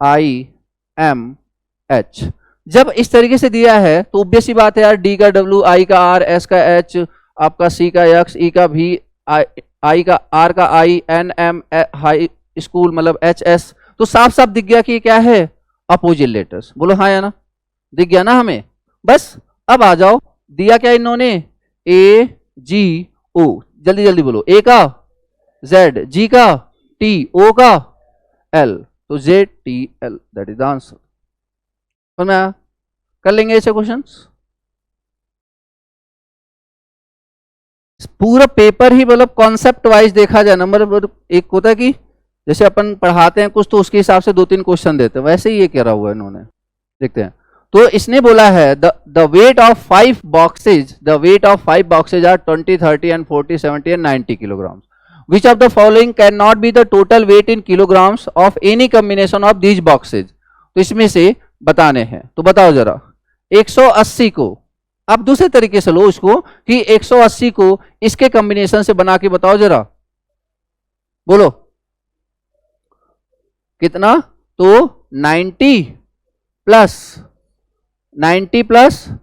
[SPEAKER 1] I M H. जब इस तरीके से दिया है तो ऑब्वियस सी बात है यार, डी का डब्ल्यू, आई का आर, एस का एच, आपका सी का एक्स, ई का भी, आई का आर का आई, एन एम हाई स्कूल मतलब एच एस। तो साफ साफ दिख गया कि ये क्या है, अपोजिट लेटर्स। बोलो हाँ या ना, दिख गया ना हमें। बस अब आ जाओ, दिया क्या इन्होंने, ए जी ओ, जल्दी जल्दी बोलो, ए का जेड, जी का टी, ओ का एल, तो Z T L, that is the answer. समझ में आया? कर लेंगे ऐसे क्वेश्चंस। पूरा पेपर ही मतलब कॉन्सेप्ट वाइज देखा जाए, नंबर एक होता है कि जैसे अपन पढ़ाते हैं कुछ तो उसके हिसाब से 2-3 क्वेश्चन देते हैं, वैसे ही ये कह रहा हुआ है इन्होंने। देखते हैं, तो इसने बोला है the weight of 5 boxes, the weight of 5 boxes are 20, 30 and 40, 70 and 90 kilogram. Which of the following can not be the total weight in kilograms of any combination of these boxes. तो इसमें से बताने हैं, तो बताओ जरा। 180 को अब दूसरे तरीके से लो इसको, कि 180 को इसके कॉम्बिनेशन से बना के बताओ जरा, बोलो कितना। तो 90 प्लस 70,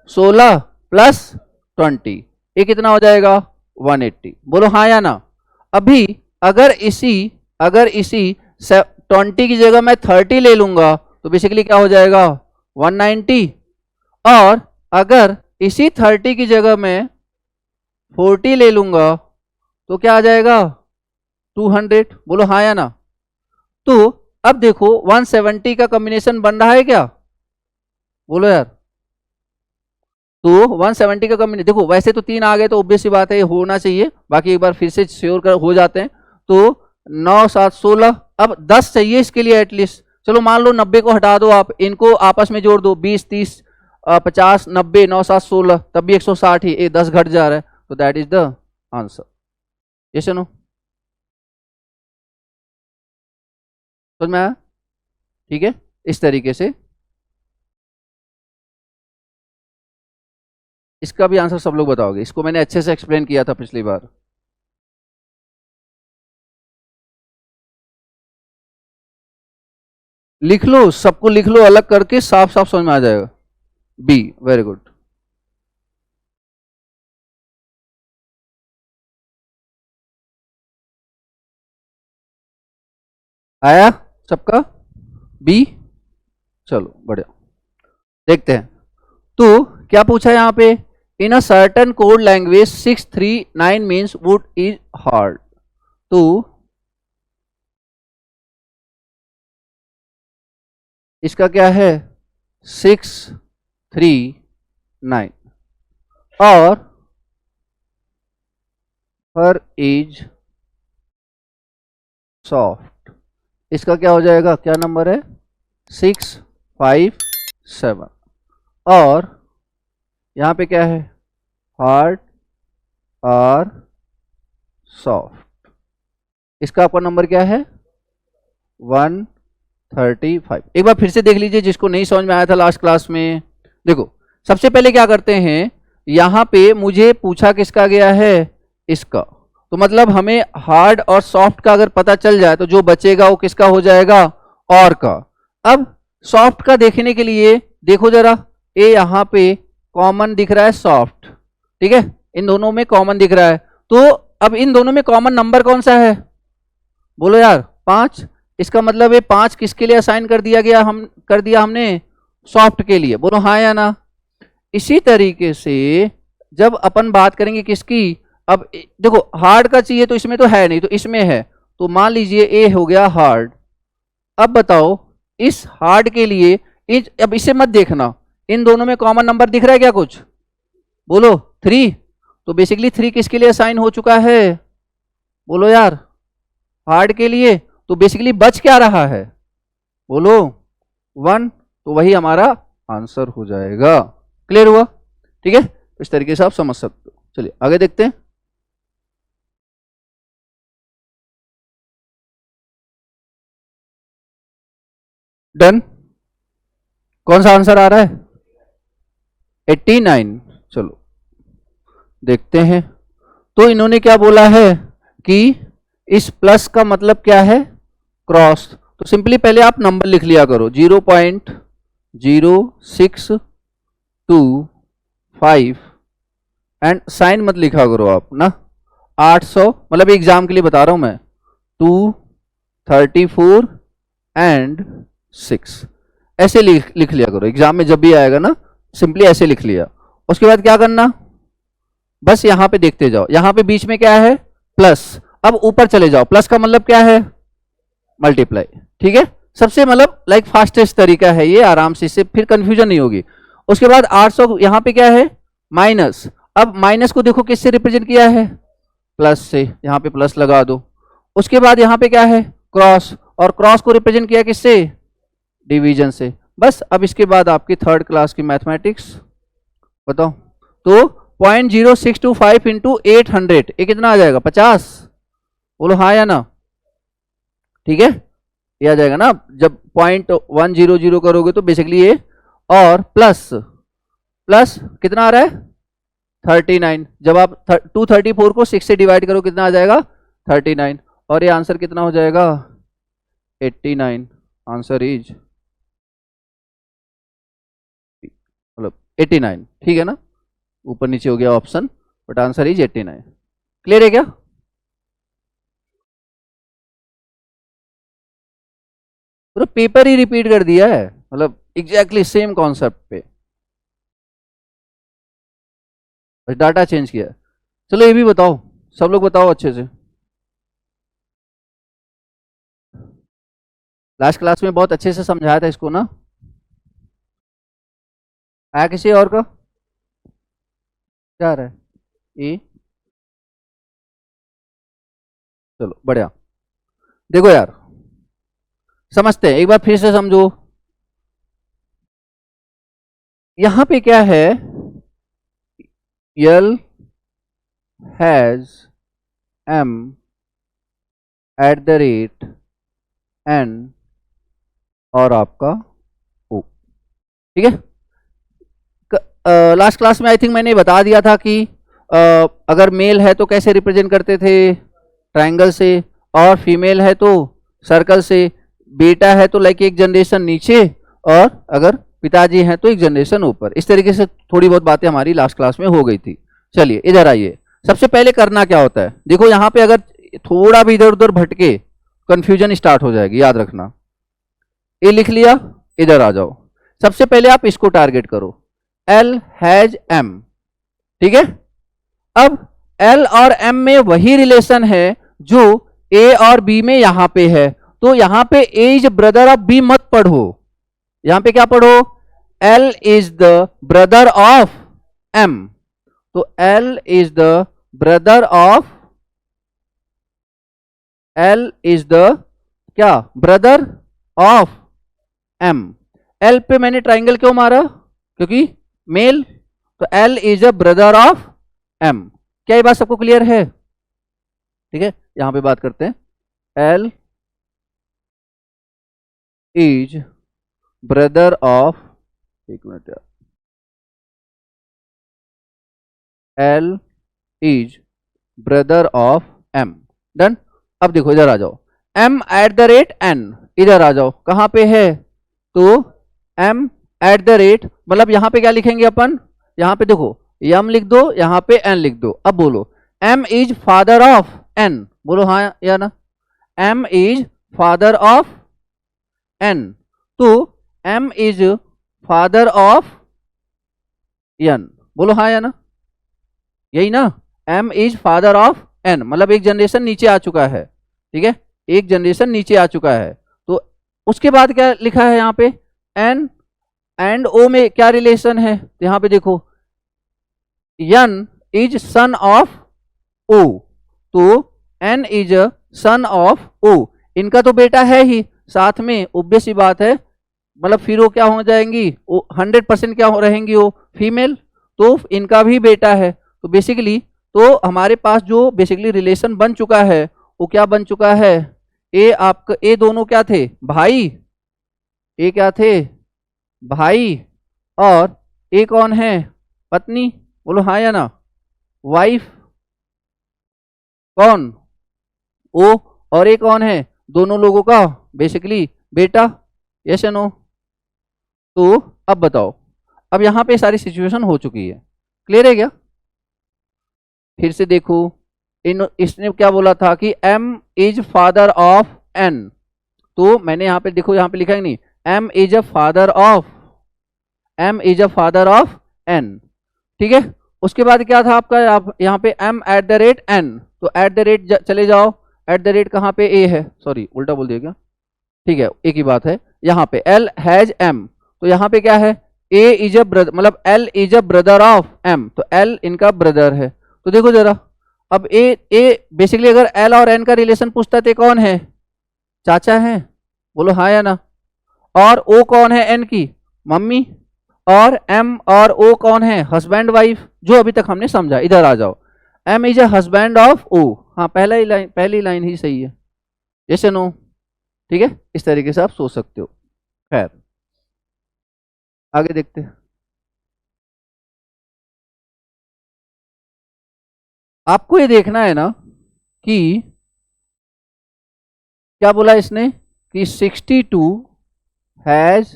[SPEAKER 1] 16 प्लस 20, ये कितना हो जाएगा, 180। बोलो हाँ या ना। अभी अगर इसी 20 की जगह मैं 30 ले लूंगा तो बेसिकली क्या हो जाएगा, 190। और अगर इसी 30 की जगह मैं 40 ले लूंगा तो क्या आ जाएगा, 200। बोलो हाँ या ना। तो अब देखो 170 का कॉम्बिनेशन बन रहा है क्या, बोलो यार। तो 170 का कॉम्बिनेशन देखो, वैसे तो 3 आ गए तो ऑब्वियस सी बात है ये होना चाहिए, बाकी एक बार फिर से श्योर कर हो जाते हैं। तो 9, 7, 16, अब 10 चाहिए इसके लिए एटलीस्ट। चलो मान लो 90 को हटा दो, आप इनको आपस में जोड़ दो, 20, 30, 50, 90, 9, 7, 16, तब भी 160 ही, ये 10 घट जा रहा है, तो दैट इज द आंसर। ये सुनो, समझ में आया? ठीक है, इस तरीके से इसका भी आंसर सब लोग बताओगे। इसको मैंने अच्छे से एक्सप्लेन किया था पिछली बार। लिख लो, सबको लिख लो अलग करके, साफ साफ समझ में आ जाएगा। B, very good. आया सबका बी? चलो बढ़िया, देखते हैं। तो क्या पूछा यहां पे, in a certain code language 639 means wood is hard. तो इसका क्या है, 639, और हर इज सॉफ्ट, इसका क्या हो जाएगा, क्या नंबर है, 657। और यहां पे क्या है, हार्ड आर सॉफ्ट। इसका आपका नंबर क्या है 135। एक बार फिर से देख लीजिए जिसको नहीं समझ में आया था लास्ट क्लास में। देखो सबसे पहले क्या करते हैं, यहां पे मुझे पूछा किसका गया है, इसका। तो मतलब हमें हार्ड और सॉफ्ट का अगर पता चल जाए तो जो बचेगा वो किसका हो जाएगा, और का। अब सॉफ्ट का देखने के लिए देखो जरा, ए यहां पे कॉमन दिख रहा है सॉफ्ट, ठीक है, इन दोनों में कॉमन दिख रहा है। तो अब इन दोनों में कॉमन नंबर कौन सा है, बोलो यार 5। इसका मतलब ये 5 किसके लिए असाइन कर दिया गया, हम कर दिया हमने सॉफ्ट के लिए, बोलो हाँ या ना। इसी तरीके से जब अपन बात करेंगे किसकी, अब देखो हार्ड का चाहिए तो इसमें तो है नहीं, तो इसमें है, तो मान लीजिए ए हो गया हार्ड। अब बताओ इस हार्ड के लिए अब इसे मत देखना, इन दोनों में कॉमन नंबर दिख रहा है क्या कुछ, बोलो 3। तो बेसिकली 3 किसके लिए असाइन हो चुका है, बोलो यार हार्ड के लिए। तो बेसिकली बच क्या रहा है, बोलो 1। तो वही हमारा आंसर हो जाएगा। क्लियर हुआ, ठीक है, इस तरीके से आप समझ सकते हो। चलिए आगे देखते हैं। डन, कौन सा आंसर आ रहा है 89। चलो देखते हैं। तो इन्होंने क्या बोला है कि इस प्लस का मतलब क्या है, क्रॉस। तो सिंपली पहले आप नंबर लिख लिया करो 0.0625 एंड साइन मत लिखा करो आप ना। 800 मतलब एग्जाम के लिए बता रहा हूं मैं, 234 एंड 6 ऐसे लिख लिया करो। एग्जाम में जब भी आएगा ना सिंपली ऐसे लिख लिया। उसके बाद क्या करना, बस यहां पे देखते जाओ, यहां पे बीच में क्या है प्लस। अब ऊपर चले जाओ, प्लस का मतलब क्या है मल्टीप्लाई, ठीक है। सबसे मतलब लाइक फास्टेस्ट तरीका है ये, आराम से, इससे फिर कंफ्यूजन नहीं होगी। उसके बाद 800 यहां पे क्या है माइनस। अब माइनस को देखो किससे रिप्रेजेंट किया है, प्लस से, यहां पे प्लस लगा दो। उसके बाद यहां पे क्या है क्रॉस, और क्रॉस को रिप्रेजेंट किया किससे, डिवीजन से। बस अब इसके बाद आपकी 3rd क्लास की मैथमेटिक्स बताओ। तो 0.0625 इंटू 800 ये कितना आ जाएगा 50, बोलो हाँ या ना, ठीक है, ये आ जाएगा ना। जब 0.100 करोगे तो बेसिकली ये, और प्लस प्लस कितना आ रहा है 39। जब आप 234 को 6 से डिवाइड करो कितना आ जाएगा 39, और ये आंसर कितना हो जाएगा 89। आंसर इज मतलब 89, ठीक है ना, ऊपर नीचे हो गया option, but answer is 89। Clear है क्या, पूरा पेपर ही रिपीट कर दिया है, मतलब एग्जैक्टली सेम कॉन्सेप्ट पे, डाटा चेंज किया है। चलो ये भी बताओ, सब लोग बताओ अच्छे से। लास्ट क्लास में बहुत अच्छे से समझाया था इसको ना, आया किसी और का, क्या आ रहा है ए, चलो बढ़िया। देखो यार समझते हैं, एक बार फिर से समझो। यहां पे क्या है, L has M at the rate N और आपका ओ, ठीक है। लास्ट क्लास में आई थिंक मैंने बता दिया था कि अगर मेल है तो कैसे रिप्रेजेंट करते थे, ट्रायंगल से, और फीमेल है तो सर्कल से, बेटा है तो लाइक एक जनरेशन नीचे, और अगर पिताजी हैं तो एक जनरेशन ऊपर। इस तरीके से थोड़ी बहुत बातें हमारी लास्ट क्लास में हो गई थी। चलिए इधर आइए, सबसे पहले करना क्या होता है, देखो यहाँ पे अगर थोड़ा भी इधर उधर भटके कंफ्यूजन स्टार्ट हो जाएगी, याद रखना। ए लिख लिया, इधर आ जाओ। सबसे पहले आप इसको टारगेट करो, एल हैज एम, ठीक है। अब एल और एम में वही रिलेशन है जो ए और बी में यहां पे है, तो यहां पे A is brother of B मत पढ़ो, यहां पे क्या पढ़ो, L is the brother of M. तो L is the brother of, L is the क्या, ब्रदर ऑफ एम। एल पे मैंने ट्राइंगल क्यों मारा, क्योंकि मेल, तो L is a brother of M. क्या ये बात सबको क्लियर है, ठीक है, यहां पे बात करते हैं, L इज ब्रदर ऑफ, एक मिनट यार, L is brother of M। Done. अब देखो इधर आ जाओ, M eight the rate N, इधर आ जाओ, कहां पे है, तो M एट द रेट, मतलब यहां पे क्या लिखेंगे अपन, यहां पे देखो M लिख दो, यहां पे N लिख दो। अब बोलो M is father of N, बोलो हाँ या ना, M is father of N, तो M is father of N, बोलो हाँ या ना, यही ना, M is father of N, मतलब एक जनरेशन नीचे आ चुका है, ठीक है, एक जनरेशन नीचे आ चुका है। तो उसके बाद क्या लिखा है यहाँ पे, N एंड O में क्या रिलेशन है, तो यहाँ पे देखो N is son of O, तो N is son of O, इनका तो बेटा है ही, साथ में ऑब्वियस सी बात है, मतलब फिर वो क्या हो जाएंगी, वो 100% क्या हो रहेंगी, वो फीमेल, तो इनका भी बेटा है। तो बेसिकली तो हमारे पास जो बेसिकली रिलेशन बन चुका है वो क्या बन चुका है, ए आपका, ए दोनों क्या थे भाई, ए क्या थे भाई, और ए कौन है पत्नी, बोलो हाँ या ना, वाइफ कौन ओ, और ए कौन है, दोनों लोगों का बेसिकली बेटा, यस या नो। तो अब बताओ, अब यहां पे सारी सिचुएशन हो चुकी है, क्लियर है क्या, फिर से देखो, इसने क्या बोला था कि M is father of N, तो मैंने यहाँ पे देखो, यहाँ पे लिखा है नहीं, M is a father of, M is a father of N, ठीक है। उसके बाद क्या था आपका, आप यहाँ पे M eight the rate N, तो एट द रेट चले जाओ, एट द रेट कहाँ पे A है, सॉरी उल्टा बोल दिया क्या, ठीक है एक ही बात है, यहाँ पे L हैज M, तो यहाँ पे क्या है, A इज अ ब्रदर, मतलब L is a brother of M, तो L इनका ब्रदर है। तो देखो जरा, अब ए बेसिकली अगर L और N का रिलेशन पूछता तो कौन है, चाचा है, बोलो हाँ या ना, और O कौन है N की मम्मी, और M और O कौन है हस्बैंड वाइफ, जो अभी तक हमने समझा। इधर आ जाओ, M is a husband of O, हाँ पहली लाइन ही सही है, यस या नो, ठीक है, इस तरीके से आप सोच सकते हो। खैर आगे देखते हैं, आपको ये देखना है ना कि क्या बोला इसने कि 62 हैज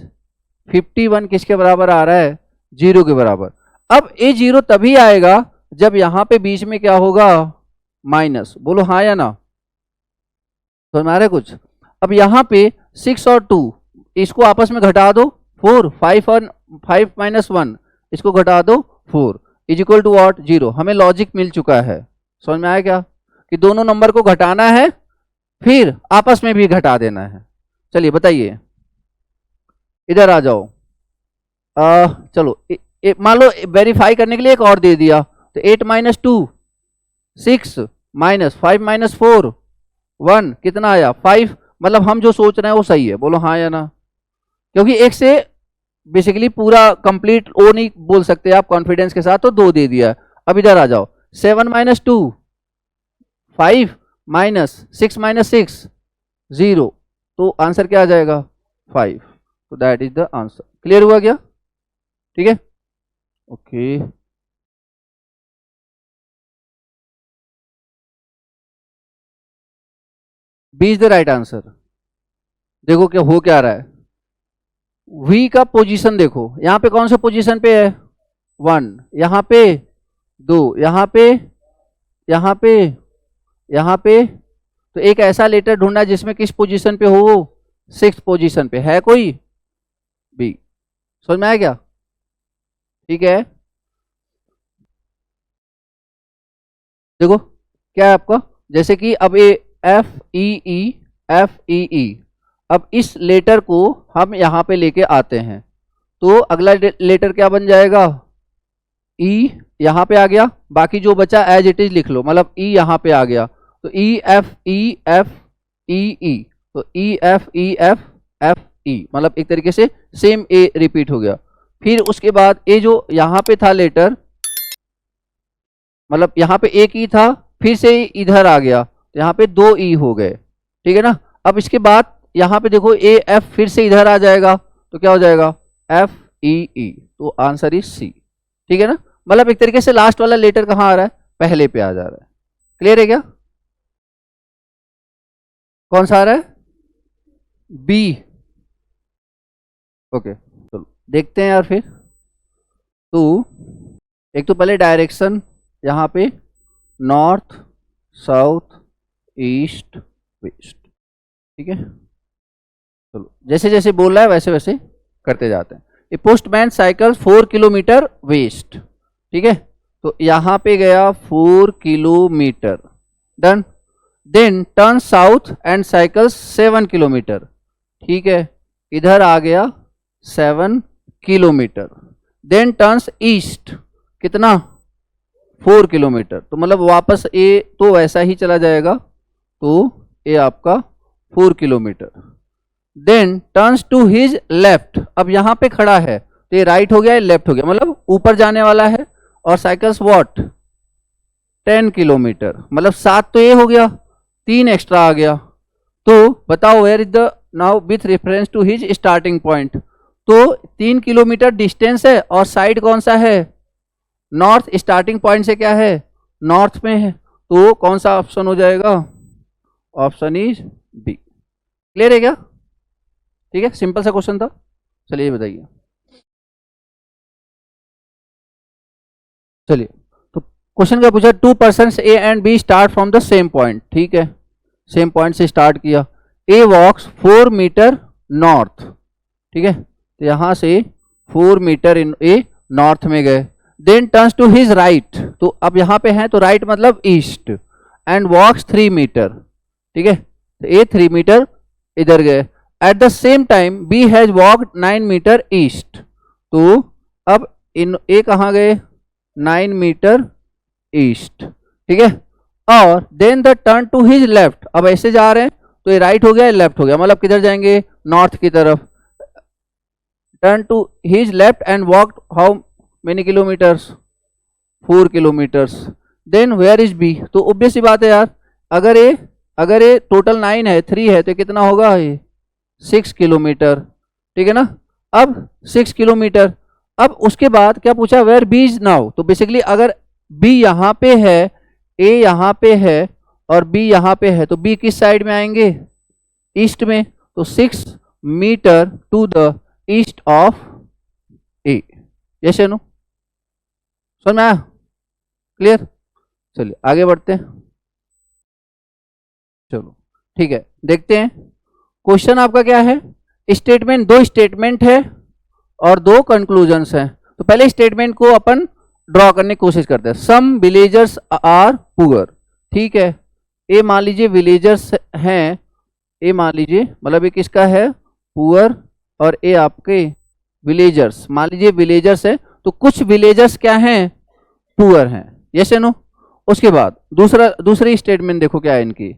[SPEAKER 1] 51 किसके बराबर आ रहा है, 0 के बराबर। अब ये 0 तभी आएगा जब यहां पे बीच में क्या होगा, माइनस, बोलो हाँ या ना, तो हमारे कुछ, अब यहां पे 6 और 2 इसको आपस में घटा दो, 4, 5 और 5 माइनस 1 इसको घटा दो, 4 इज इक्वल टू वॉट, 0। हमें लॉजिक मिल चुका है, समझ में आया क्या, कि दोनों नंबर को घटाना है फिर आपस में भी घटा देना है। चलिए बताइए, इधर आ जाओ, चलो मान लो वेरीफाई करने के लिए एक और दे दिया, तो 8 माइनस 2 6 माइनस 5 माइनस 4 1 कितना आया 5, मतलब हम जो सोच रहे हैं वो सही है, बोलो हाँ या ना, क्योंकि एक से बेसिकली पूरा कंप्लीट वो नहीं बोल सकते आप कॉन्फिडेंस के साथ, तो 2 दे दिया। अब इधर आ जाओ, 7 माइनस 2 5 माइनस 6 माइनस 6 0, तो आंसर क्या आ जाएगा 5, तो that is the answer. Clear हुआ क्या, ठीक है, okay. B is the right answer. देखो क्या हो क्या रहा है, V का पोजीशन देखो, यहां पे कौन से पोजीशन पे है 1, यहां पे 2, यहां पे, यहां पे, यहां पे, तो एक ऐसा लेटर ढूंढना जिसमें किस पोजीशन पे हो, 6th पोजीशन पे है कोई, बी। समझ में आया क्या, ठीक है। देखो क्या है आपका, जैसे कि अब ये एफ ई ई, एफ ई ई, अब इस लेटर को हम यहां पे लेके आते हैं, तो अगला लेटर क्या बन जाएगा, ई यहां पे आ गया, बाकी जो बचा एज इट इज लिख लो, मतलब ई यहां पे आ गया, तो E F E F E ई, तो ई एफ एफ ई, मतलब एक तरीके से सेम ए रिपीट हो गया। फिर उसके बाद ए जो यहां पे था लेटर, मतलब यहां पे एक ही था, फिर से इधर आ गया, तो यहाँ पे 2 ई हो गए, ठीक है ना। अब इसके बाद यहाँ पे देखो ए एफ फिर से इधर आ जाएगा, तो क्या हो जाएगा एफ ई ई, तो आंसर इज सी, ठीक है ना। मतलब एक तरीके से लास्ट वाला लेटर कहाँ आ रहा है, पहले पे आ जा रहा है। क्लियर है क्या, कौन सा आ रहा है, बी। ओके चलो देखते हैं यार फिर। तो एक तो पहले डायरेक्शन यहाँ पे नॉर्थ साउथ ईस्ट वेस्ट, ठीक है। चलो जैसे जैसे बोल रहा है वैसे वैसे करते जाते हैं। A postman cycle 4 kilometre west, ठीक है। तो यहाँ पे गया 4 kilometre, done. Then turn south and cycle 7 kilometre, ठीक है। इधर आ गया 7 किलोमीटर। देन टर्न्स ईस्ट, कितना 4 किलोमीटर, तो मतलब वापस ए तो वैसा ही चला जाएगा, तो ए आपका 4 kilometre. Then turns to his left, अब यहाँ पे खड़ा है तो ये राइट हो गया, लेफ्ट हो गया, मतलब ऊपर जाने वाला है। और साइकिल्स व्हाट 10 किलोमीटर, मतलब 7 तो ये हो गया, 3 एक्स्ट्रा आ गया। तो बताओ where is the now with reference to his starting point, तो 3 किलोमीटर डिस्टेंस है और साइड कौन सा है, नॉर्थ। स्टार्टिंग पॉइंट से क्या है, नॉर्थ में है, तो कौन सा ऑप्शन हो जाएगा, ऑप्शन इज बी। क्लियर है क्या, ठीक है, सिंपल सा क्वेश्चन था। चलिए बताइए, चलिए तो क्वेश्चन क्या पूछा, 2 persons A and B start from the same point, ठीक है, सेम पॉइंट से स्टार्ट किया। ए वॉक्स 4 मीटर नॉर्थ, ठीक है, तो यहां से 4 मीटर इन ए नॉर्थ में गए। Then turns to his right, तो अब यहाँ पे है तो राइट मतलब ईस्ट, एंड वॉक्स 3 मीटर, ठीक है, तो ए 3 मीटर इधर गए। At the same time B has walked 9 metre east, तो अब इन ए कहाँ गए 9 मीटर ईस्ट, ठीक है। और then the turn to his left, अब ऐसे जा रहे हैं तो ये राइट हो गया, लेफ्ट हो गया, मतलब किधर जाएंगे, नॉर्थ की तरफ। Turn to his left and walked how many kilometres, 4 kilometres. Then where is B, तो ऑब्वियस सी बात है यार, अगर ये टोटल 9 है, 3 है, तो कितना होगा ये 6 किलोमीटर, ठीक है ना। अब 6 किलोमीटर, अब उसके बाद क्या पूछा, वेयर बी इज नाउ, तो बेसिकली अगर बी यहाँ पे है, ए यहाँ पे है और बी यहाँ पे है, तो बी किस साइड में आएंगे, ईस्ट में, तो 6 metre to the east of A. Yes या नो, समझ में आया, क्लियर। चलिए आगे बढ़ते हैं, चलो ठीक है, देखते हैं क्वेश्चन आपका क्या है। स्टेटमेंट, 2 स्टेटमेंट है और 2 कंक्लूजन्स हैं। तो पहले स्टेटमेंट को अपन ड्रॉ करने की कोशिश करते हैं। सम विलेजर्स आर पुअर, ठीक है, ए मान लीजिए विलेजर्स हैं, ए मान लीजिए मतलब ये किसका है, पुअर, और ए आपके विलेजर्स, मान लीजिए विलेजर्स है, तो कुछ विलेजर्स क्या हैं, पुअर हैं, यस या नो। उसके बाद दूसरी स्टेटमेंट देखो क्या है इनकी,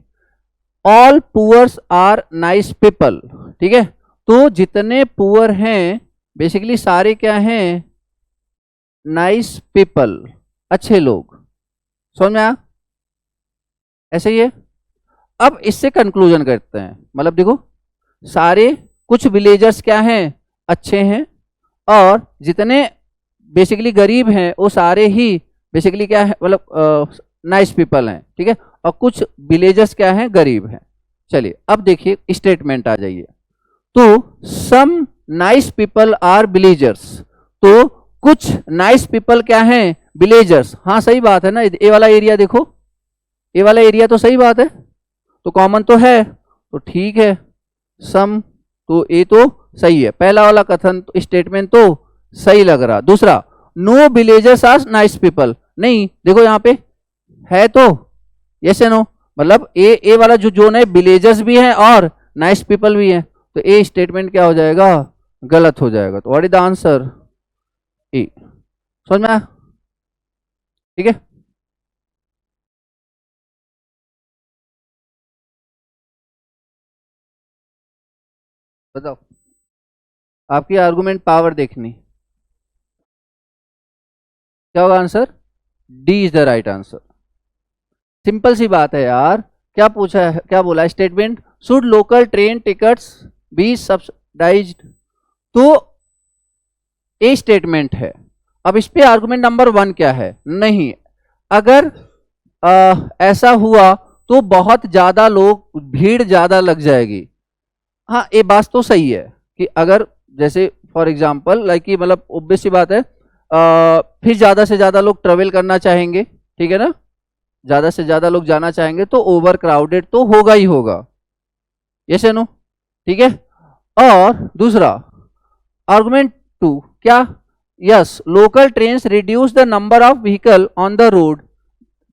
[SPEAKER 1] all poors are nice people, ठीक है, तो जितने पुअर हैं बेसिकली सारे क्या हैं, नाइस पीपल, अच्छे लोग, समझ में आया, ऐसे ही है। अब इससे कंक्लूजन करते हैं, मतलब देखो सारे, कुछ विलेजर्स क्या हैं, अच्छे हैं, और जितने बेसिकली गरीब हैं वो सारे ही बेसिकली क्या है, मतलब नाइस पीपल हैं, ठीक है, और कुछ विलेजर्स क्या हैं, गरीब हैं। चलिए अब देखिए स्टेटमेंट आ जाइए, तो some nice people are villagers, तो कुछ नाइस पीपल क्या हैं, विलेजर्स, हाँ सही बात है ना, ए वाला एरिया देखो, ए वाला एरिया तो सही बात है, तो कॉमन तो है, तो ठीक है, सम, तो ए तो सही है, पहला वाला कथन तो स्टेटमेंट तो सही लग रहा। दूसरा, no villagers are nice people, नहीं देखो यहाँ पे है तो यस या नो, मतलब ए वाला जो जोन है विलेजर्स भी हैं और नाइस पीपल भी हैं, तो ए स्टेटमेंट क्या हो जाएगा, गलत हो जाएगा। तो व्हाट इज द आंसर, ए। समझ में आया, ठीक है। बताओ, आपकी आर्गुमेंट पावर देखनी, क्या होगा answer, D is the right answer. Simple सी बात है यार, क्या पूछा है, क्या बोला statement, should local train tickets be subsidised, तो ए स्टेटमेंट है। अब इस पे आर्गुमेंट नंबर 1 क्या है, नहीं, अगर ऐसा हुआ तो बहुत ज्यादा लोग, भीड़ ज्यादा लग जाएगी। हाँ ये बात तो सही है कि अगर जैसे फॉर एग्जांपल लाइक कि मतलब ऑब्वियस सी बात है, फिर ज्यादा से ज्यादा लोग ट्रेवल करना चाहेंगे, ठीक है ना, ज्यादा से ज्यादा लोग जाना चाहेंगे तो ओवर क्राउडेड तो होगा ही होगा, यस नो, ठीक है। और दूसरा आर्गुमेंट 2 क्या, yes local trains reduce the number of vehicle on the road,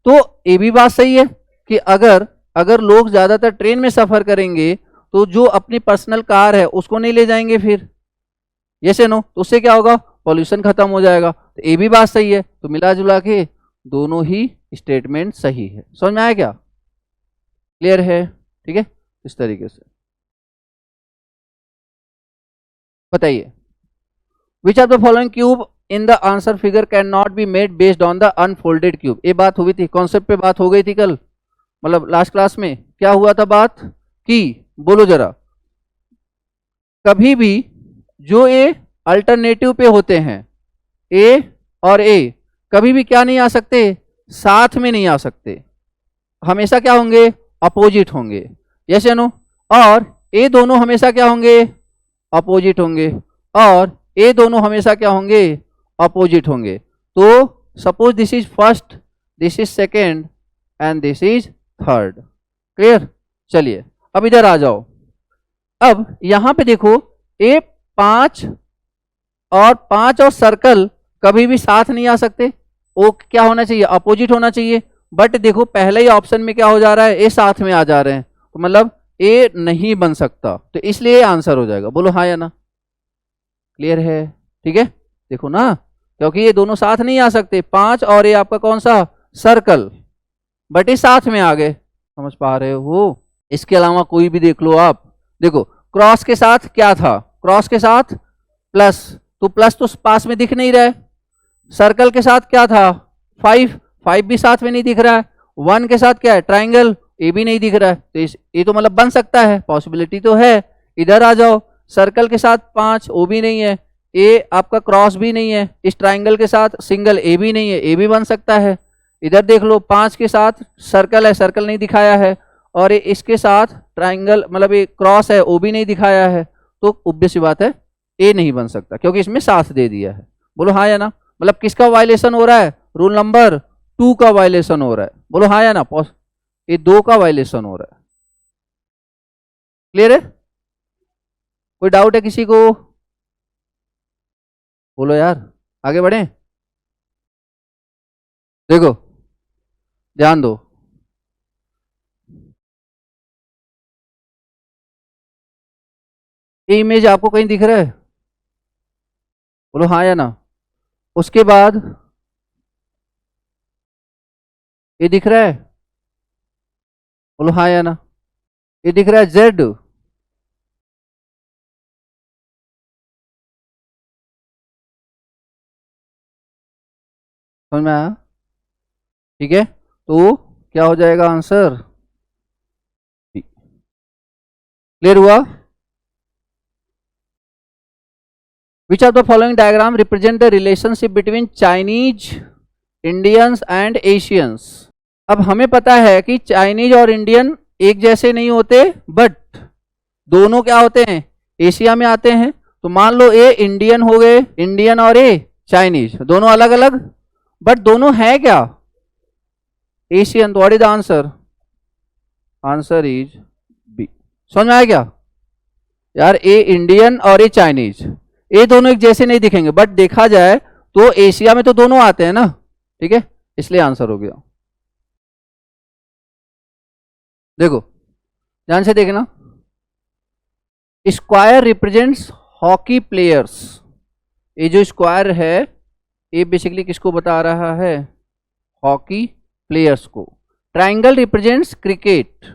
[SPEAKER 1] तो ये भी बात सही है कि अगर लोग ज्यादातर ट्रेन में सफर करेंगे तो जो अपनी पर्सनल कार है उसको नहीं ले जाएंगे फिर, यस नो, तो उससे क्या होगा, पॉल्यूशन खत्म हो जाएगा, तो ये भी बात सही है। तो मिला जुला के दोनों ही स्टेटमेंट सही है। समझ में आया क्या, क्लियर है, ठीक है। इस तरीके से बताइए, which are the following cube in the answer figure can not be made based on the unfolded cube, ये बात हुई थी, कॉन्सेप्ट पे बात हो गई थी कल, मतलब लास्ट क्लास में क्या हुआ था बात कि, बोलो जरा, कभी भी जो ए अल्टरनेटिव पे होते हैं, ए और ए कभी भी क्या नहीं आ सकते, साथ में नहीं आ सकते, हमेशा क्या होंगे, अपोजिट होंगे, यस या नो, और ए दोनों हमेशा क्या होंगे, अपोजिट होंगे, और ए दोनों हमेशा क्या होंगे, अपोजिट होंगे। तो suppose this is first, this is second and this is third, clear. चलिए अब इधर आ जाओ, अब यहां पे देखो ए 5 और सर्कल कभी भी साथ नहीं आ सकते, वो क्या होना चाहिए, अपोजिट होना चाहिए, बट देखो पहले ही ऑप्शन में क्या हो जा रहा है, ए साथ में आ जा रहे हैं, तो मतलब ए नहीं बन सकता, तो इसलिए आंसर हो जाएगा, बोलो हाँ या ना, क्लियर है, ठीक है। देखो ना, क्योंकि ये दोनों साथ नहीं आ सकते, 5 और ये आपका कौन सा सर्कल, बट ये साथ में आ गए, समझ पा रहे हो। इसके अलावा कोई भी देख लो आप, देखो क्रॉस के साथ क्या था, क्रॉस के साथ प्लस, तो प्लस तो पास में दिख नहीं रहा है, सर्कल के साथ क्या था 5 भी साथ में नहीं दिख रहा है, 1 के साथ क्या है ट्राइंगल, ए भी नहीं दिख रहा है, तो ये तो मतलब बन सकता है, पॉसिबिलिटी तो है। इधर आ जाओ, सर्कल के साथ 5 वो भी नहीं है, ए आपका क्रॉस भी नहीं है, इस ट्राइंगल के साथ सिंगल ए भी नहीं है, ए भी बन सकता है। इधर देख लो 5 के साथ सर्कल है, सर्कल नहीं दिखाया है, और इसके साथ ट्राइंगल मतलब ये क्रॉस है वो भी नहीं दिखाया है, तो ऑब्वियस सी बात है ए नहीं बन सकता, क्योंकि इसमें साथ दे दिया है, बोलो हाँ या ना, मतलब किसका वायलेशन हो रहा है, रूल नंबर 2 का वायलेशन हो रहा है, बोलो हाँ या ना, ये 2 का वायलेशन हो रहा है, क्लियर है, कोई डाउट है किसी को, बोलो यार, आगे बढ़े, देखो ध्यान दो, ये इमेज आपको कहीं दिख रहा है, बोलो हाँ या ना, उसके बाद ये दिख रहा है, बोलो हाँ या ना, ये दिख रहा है जेड, समझ में आया, ठीक है, तो क्या हो जाएगा आंसर, क्लियर हुआ। विच of the following diagram represent the relationship between Chinese, Indians and Asians. अब हमें पता है कि चाइनीज और इंडियन एक जैसे नहीं होते, बट दोनों क्या होते हैं, एशिया में आते हैं, तो मान लो ए इंडियन हो गए, इंडियन और ए चाइनीज दोनों अलग अलग, बट दोनों है क्या, एशियन, तो what is the answer, answer is B. समझ में आया क्या यार, ए इंडियन और ए चाइनीज, ये दोनों एक जैसे नहीं दिखेंगे, बट देखा जाए तो एशिया में तो दोनों आते हैं ना, ठीक है, इसलिए आंसर हो गया। देखो ध्यान से देखना, स्क्वायर रिप्रेजेंट्स हॉकी प्लेयर्स, ये जो स्क्वायर है ये बेसिकली किसको बता रहा है, हॉकी प्लेयर्स को। ट्राइंगल रिप्रेजेंट्स क्रिकेट,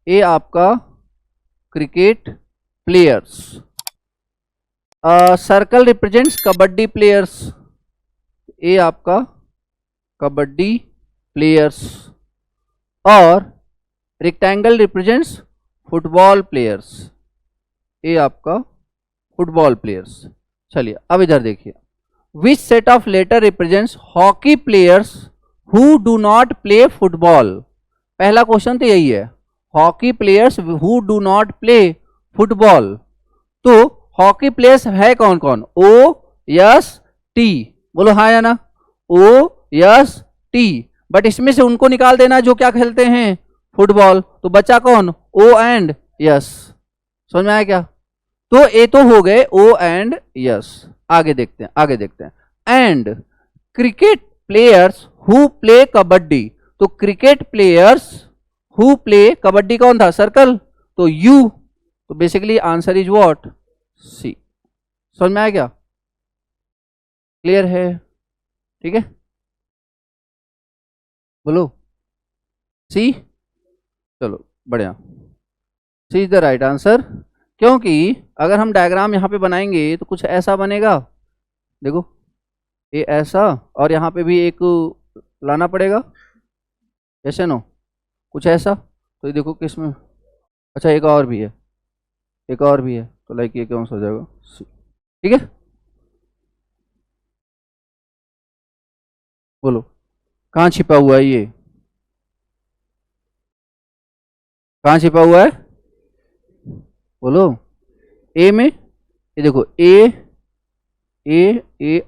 [SPEAKER 1] ये आपका cricket players. Circle represents kabaddi players, ये आपका कबड्डी प्लेयर्स। और रेक्टेंगल रिप्रेजेंट्स फुटबॉल प्लेयर्स, ये आपका फुटबॉल प्लेयर्स। चलिए अब इधर देखिए, which set of letter represents hockey players who do not play football. पहला क्वेश्चन तो यही है, hockey players who do not play football. तो हॉकी प्लेयर्स है कौन कौन, ओ यस टी, बोलो हाँ या ना, ओ यस टी, बट इसमें से उनको निकाल देना जो क्या खेलते हैं फुटबॉल, तो बचा कौन, ओ एंड यस। समझ में आया क्या, तो ये तो हो गए ओ एंड यस। आगे देखते हैं, आगे देखते हैं। And cricket players who play kabaddi, तो cricket players who play kabaddi कौन था, सर्कल, तो यू, तो basically answer is what, C. समझ में आया क्या, क्लियर है, ठीक है, बोलो सी। चलो बढ़िया, सी इज द राइट आंसर। क्योंकि अगर हम डायग्राम यहाँ पे बनाएंगे तो कुछ ऐसा बनेगा, देखो ये ऐसा, और यहाँ पे भी एक लाना पड़ेगा, ऐसे नो कुछ ऐसा, तो ये देखो किसमें, अच्छा एक और भी है, एक और भी है, तो लाइक ये कौन सा हो जाएगा, ठीक है। बोलो कहाँ छिपा हुआ है ये, कहाँ छिपा हुआ है, बोलो ए में, ये देखो ए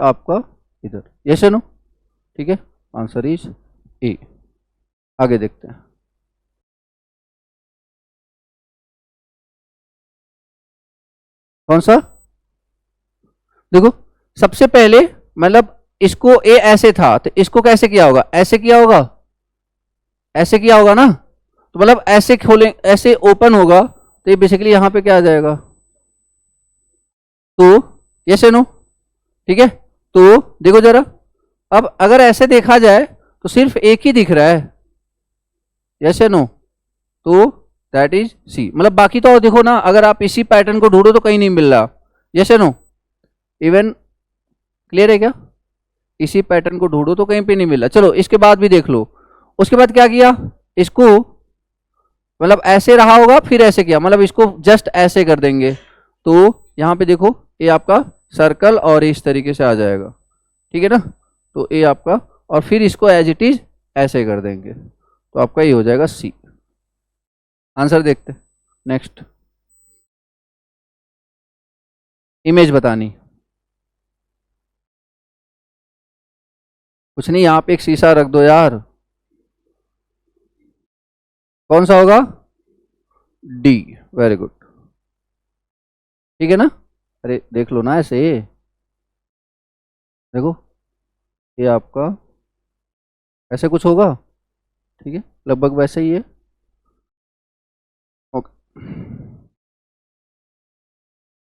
[SPEAKER 1] आपका इधर, यस नो, ठीक है, आंसर इज ए। आगे देखते हैं, कौन सा, देखो सबसे पहले मतलब इसको ए ऐसे था, तो इसको कैसे किया होगा, ऐसे किया होगा, ऐसे किया होगा ना, तो मतलब ऐसे खोलें, ऐसे ओपन होगा, तो ये बेसिकली यहां पे क्या आ जाएगा, तो यस नो, ठीक है। तो देखो जरा, अब अगर ऐसे देखा जाए तो सिर्फ एक ही दिख रहा है, यस नो, तो दैट इज सी, मतलब बाकी तो देखो ना, अगर आप इसी पैटर्न को ढूंढो तो कहीं नहीं मिल रहा, यस नो, इवन क्लियर है क्या, इसी पैटर्न को ढूंढो तो कहीं पे नहीं मिला। चलो इसके बाद भी देख लो, उसके बाद क्या किया, इसको मतलब ऐसे रहा होगा, फिर ऐसे किया, मतलब इसको जस्ट ऐसे कर देंगे, तो यहाँ पे देखो ये आपका सर्कल और इस तरीके से आ जाएगा, ठीक है ना, तो ये आपका, और फिर इसको एज इट इज ऐसे कर देंगे, तो आपका ये हो जाएगा सी। आंसर देखते, नेक्स्ट इमेज बतानी, कुछ नहीं, यहाँ पे एक शीशा रख दो यार, कौन सा होगा, डी, वेरी गुड, ठीक है ना। अरे देख लो ना ऐसे, देखो ये आपका ऐसे कुछ होगा, ठीक है, लगभग वैसे ही है, ओके।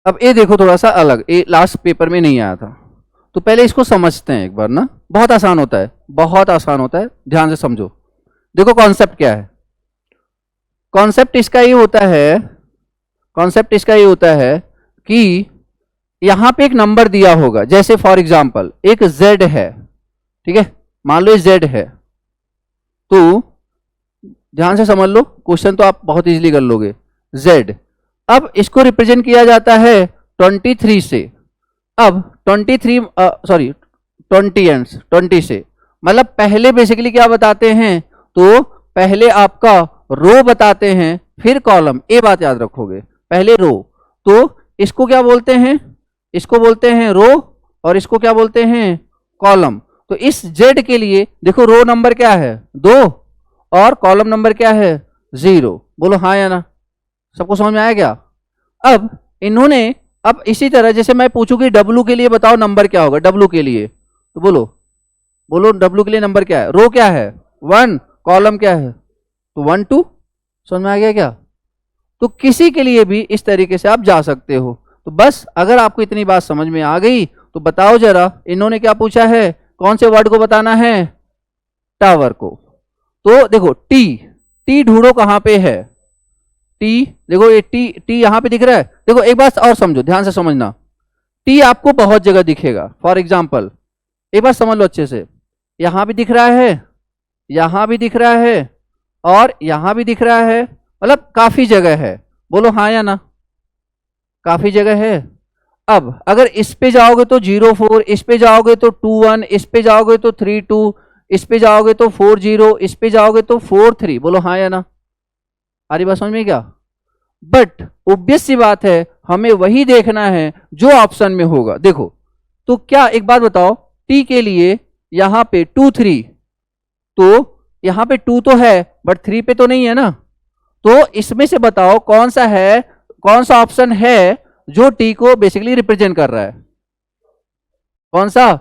[SPEAKER 1] अब ये देखो थोड़ा सा अलग, ये लास्ट पेपर में नहीं आया था, तो पहले इसको समझते हैं एक बार ना, बहुत आसान होता है, बहुत आसान होता है, ध्यान से समझो। देखो कॉन्सेप्ट क्या है, कॉन्सेप्ट इसका ये होता है, कॉन्सेप्ट इसका ये होता है कि यहां पे एक नंबर दिया होगा, जैसे फॉर एग्जांपल एक z है, ठीक है, मान लो ये z है, तो ध्यान से समझ लो, क्वेश्चन तो आप बहुत इजीली कर लोगे, z, अब इसको रिप्रेजेंट किया जाता है 23 से, अब 23 सॉरी 20 एंड्स 20 से, मतलब पहले बेसिकली क्या बताते हैं, तो पहले आपका रो बताते हैं, फिर कॉलम, ये बात याद रखोगे, पहले रो, तो इसको क्या बोलते हैं, इसको बोलते हैं रो, और इसको क्या बोलते हैं, कॉलम। तो इस z के लिए देखो रो नंबर क्या है 2 और कॉलम नंबर क्या है 0, बोलो हाँ या ना, सबको समझ में आया क्या। अब इन्होंने, अब इसी तरह जैसे मैं पूछूंगी w के लिए बताओ नंबर क्या होगा, w के लिए, तो बोलो बोलो w के लिए नंबर क्या है, रो क्या है 1, कॉलम क्या है, तो 1 2, समझ में आ गया क्या। तो किसी के लिए भी इस तरीके से आप जा सकते हो। तो बस अगर आपको इतनी बात समझ में आ गई तो बताओ जरा, इन्होंने क्या पूछा है, कौन से वर्ड को बताना है, टावर को। तो देखो टी ढूंढो कहां पे है, टी, देखो ये टी यहां पे दिख रहा है, देखो एक बात और समझो, ध्यान से समझना, टी आपको बहुत जगह दिखेगा, फॉर एग्जाम्पल एक बात समझ लो अच्छे से, यहां भी दिख रहा है, यहां भी दिख रहा है, और यहां भी दिख रहा है, मतलब काफी जगह है। बोलो हाँ या ना, काफी जगह है। अब अगर इस पे जाओगे तो 04, इस पे जाओगे तो 21, इस पे जाओगे तो 32, इस पे जाओगे तो 40, इस पे जाओगे तो 43। बोलो हाँ या ना, आ रही बात समझ में क्या? बट ऑब्वियस सी बात है, हमें वही देखना है जो ऑप्शन में होगा। देखो तो क्या, एक बात बताओ, टी के लिए यहां पे 2 3, तो यहां पे 2 तो है बट 3 पे तो नहीं है ना। तो इसमें से बताओ कौन सा है, कौन सा ऑप्शन है जो टी को बेसिकली रिप्रेजेंट कर रहा है? कौन सा?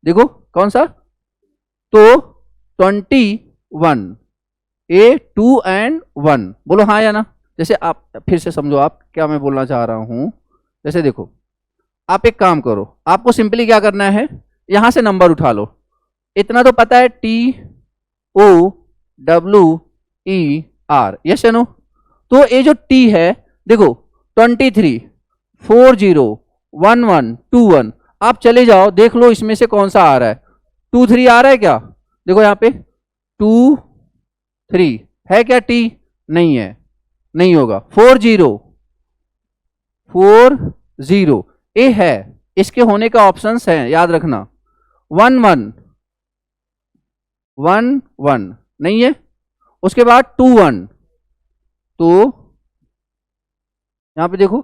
[SPEAKER 1] देखो कौन सा? तो 21, ए 2 एंड 1। बोलो हाँ या ना। जैसे आप फिर से समझो आप क्या मैं बोलना चाह रहा हूं। जैसे देखो, आप एक काम करो, आपको सिंपली क्या करना है, यहां से नंबर उठा लो। इतना तो पता है, T O W E R, yes या नो। तो ये जो टी है, देखो 23, 40, 11, 21, आप चले जाओ देख लो इसमें से कौन सा आ रहा है। 2 3 आ रहा है क्या? देखो यहाँ पे 2 3 है क्या? टी नहीं है, नहीं होगा। 40 40 ए है, इसके होने का ऑप्शंस हैं, याद रखना। 11 11 नहीं है, उसके बाद 21, तो यहां पे देखो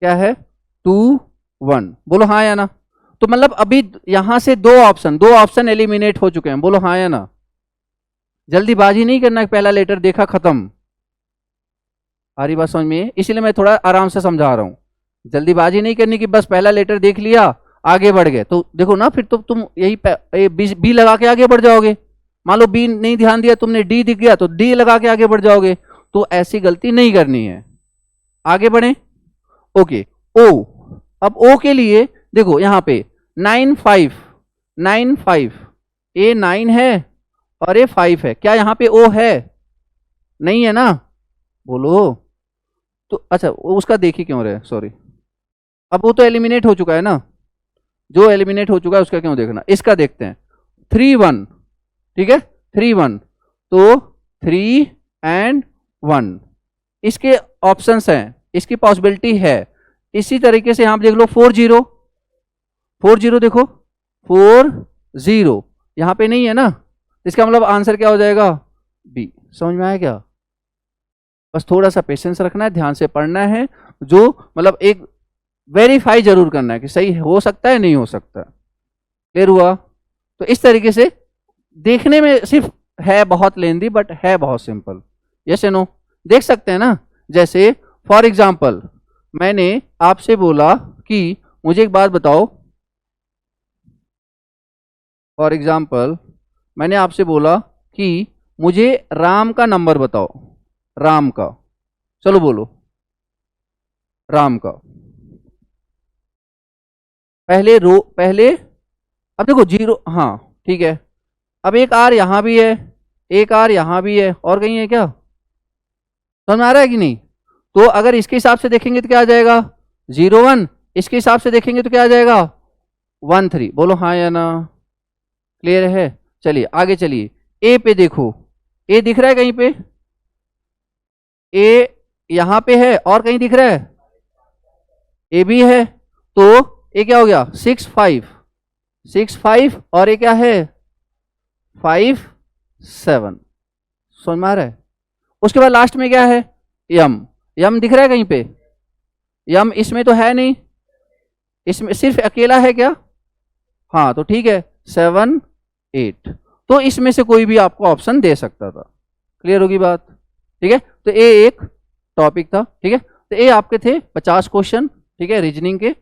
[SPEAKER 1] क्या है, 2 1। बोलो हाँ या ना। तो मतलब अभी यहां से दो ऑप्शन एलिमिनेट हो चुके हैं। बोलो हाँ या ना। जल्दीबाजी नहीं करना, पहला लेटर देखा खत्म। आ रही बात समझ में? इसीलिए मैं थोड़ा आराम से समझा रहा हूं। जल्दीबाजी नहीं करनी कि बस पहला लेटर देख लिया आगे बढ़ गए। तो देखो ना, फिर तो तुम यही बी लगा के आगे बढ़ जाओगे। मान लो बी नहीं ध्यान दिया तुमने, डी दिख गया तो डी लगा के आगे बढ़ जाओगे। तो ऐसी गलती नहीं करनी है। आगे बढ़े। ओके, ओ। अब ओ के लिए देखो यहां पे 9 5 9 5, ए 9 है और ए 5 है। क्या यहां पे ओ है? नहीं है ना। बोलो। तो अच्छा, उसका देख ही क्यों रहे, सॉरी। अब वो तो एलिमिनेट हो चुका है ना, जो एलिमिनेट हो चुका है उसका क्यों देखना। इसका देखते हैं। 3 1, ठीक है, 3 1, तो 3 एंड 1 इसके ऑप्शंस हैं, इसकी पॉसिबिलिटी है। इसी तरीके से यहां देख लो 40 40, देखो 40 यहां पे नहीं है ना। इसका मतलब आंसर क्या हो जाएगा? बी। समझ में आया क्या? बस थोड़ा सा पेशेंस रखना है, ध्यान से पढ़ना है, जो मतलब एक वेरीफाई जरूर करना है कि सही हो सकता है नहीं हो सकता। क्लियर हुआ? तो इस तरीके से देखने में सिर्फ है बहुत लेंदी, बट है बहुत सिंपल। यस या नो? देख सकते हैं ना। जैसे फॉर एग्जाम्पल मैंने आपसे बोला कि मुझे एक बात बताओ। फॉर एग्जाम्पल मैंने आपसे बोला कि मुझे राम का नंबर बताओ। राम का, चलो बोलो राम का। पहले अब देखो 0, हाँ ठीक है। अब एक आर यहां भी है, एक आर यहां भी है, और कहीं है क्या? समझ में आ रहा है कि नहीं? तो अगर इसके हिसाब से देखेंगे तो क्या आ जाएगा? 0 1। इसके हिसाब से देखेंगे तो क्या आ जाएगा? 1 3। बोलो हाँ या ना। क्लियर है? चलिए आगे चलिए। ए पे देखो, ए दिख रहा है कहीं पे? ए यहां पे है और कहीं दिख रहा है? ए भी है। तो ए क्या हो गया? 6 5 6 5, और ये क्या है? 5 7। समझ में आ रहा है? उसके बाद लास्ट में क्या है? यम। यम दिख रहा है कहीं पे? यम इसमें तो है नहीं, इसमें सिर्फ अकेला है क्या? हाँ, तो ठीक है 7 8। तो इसमें से कोई भी आपको ऑप्शन दे सकता था। क्लियर होगी बात? ठीक है, तो ये एक टॉपिक था। ठीक है, तो ये आपके थे 50 क्वेश्चन, ठीक है, रीजनिंग के।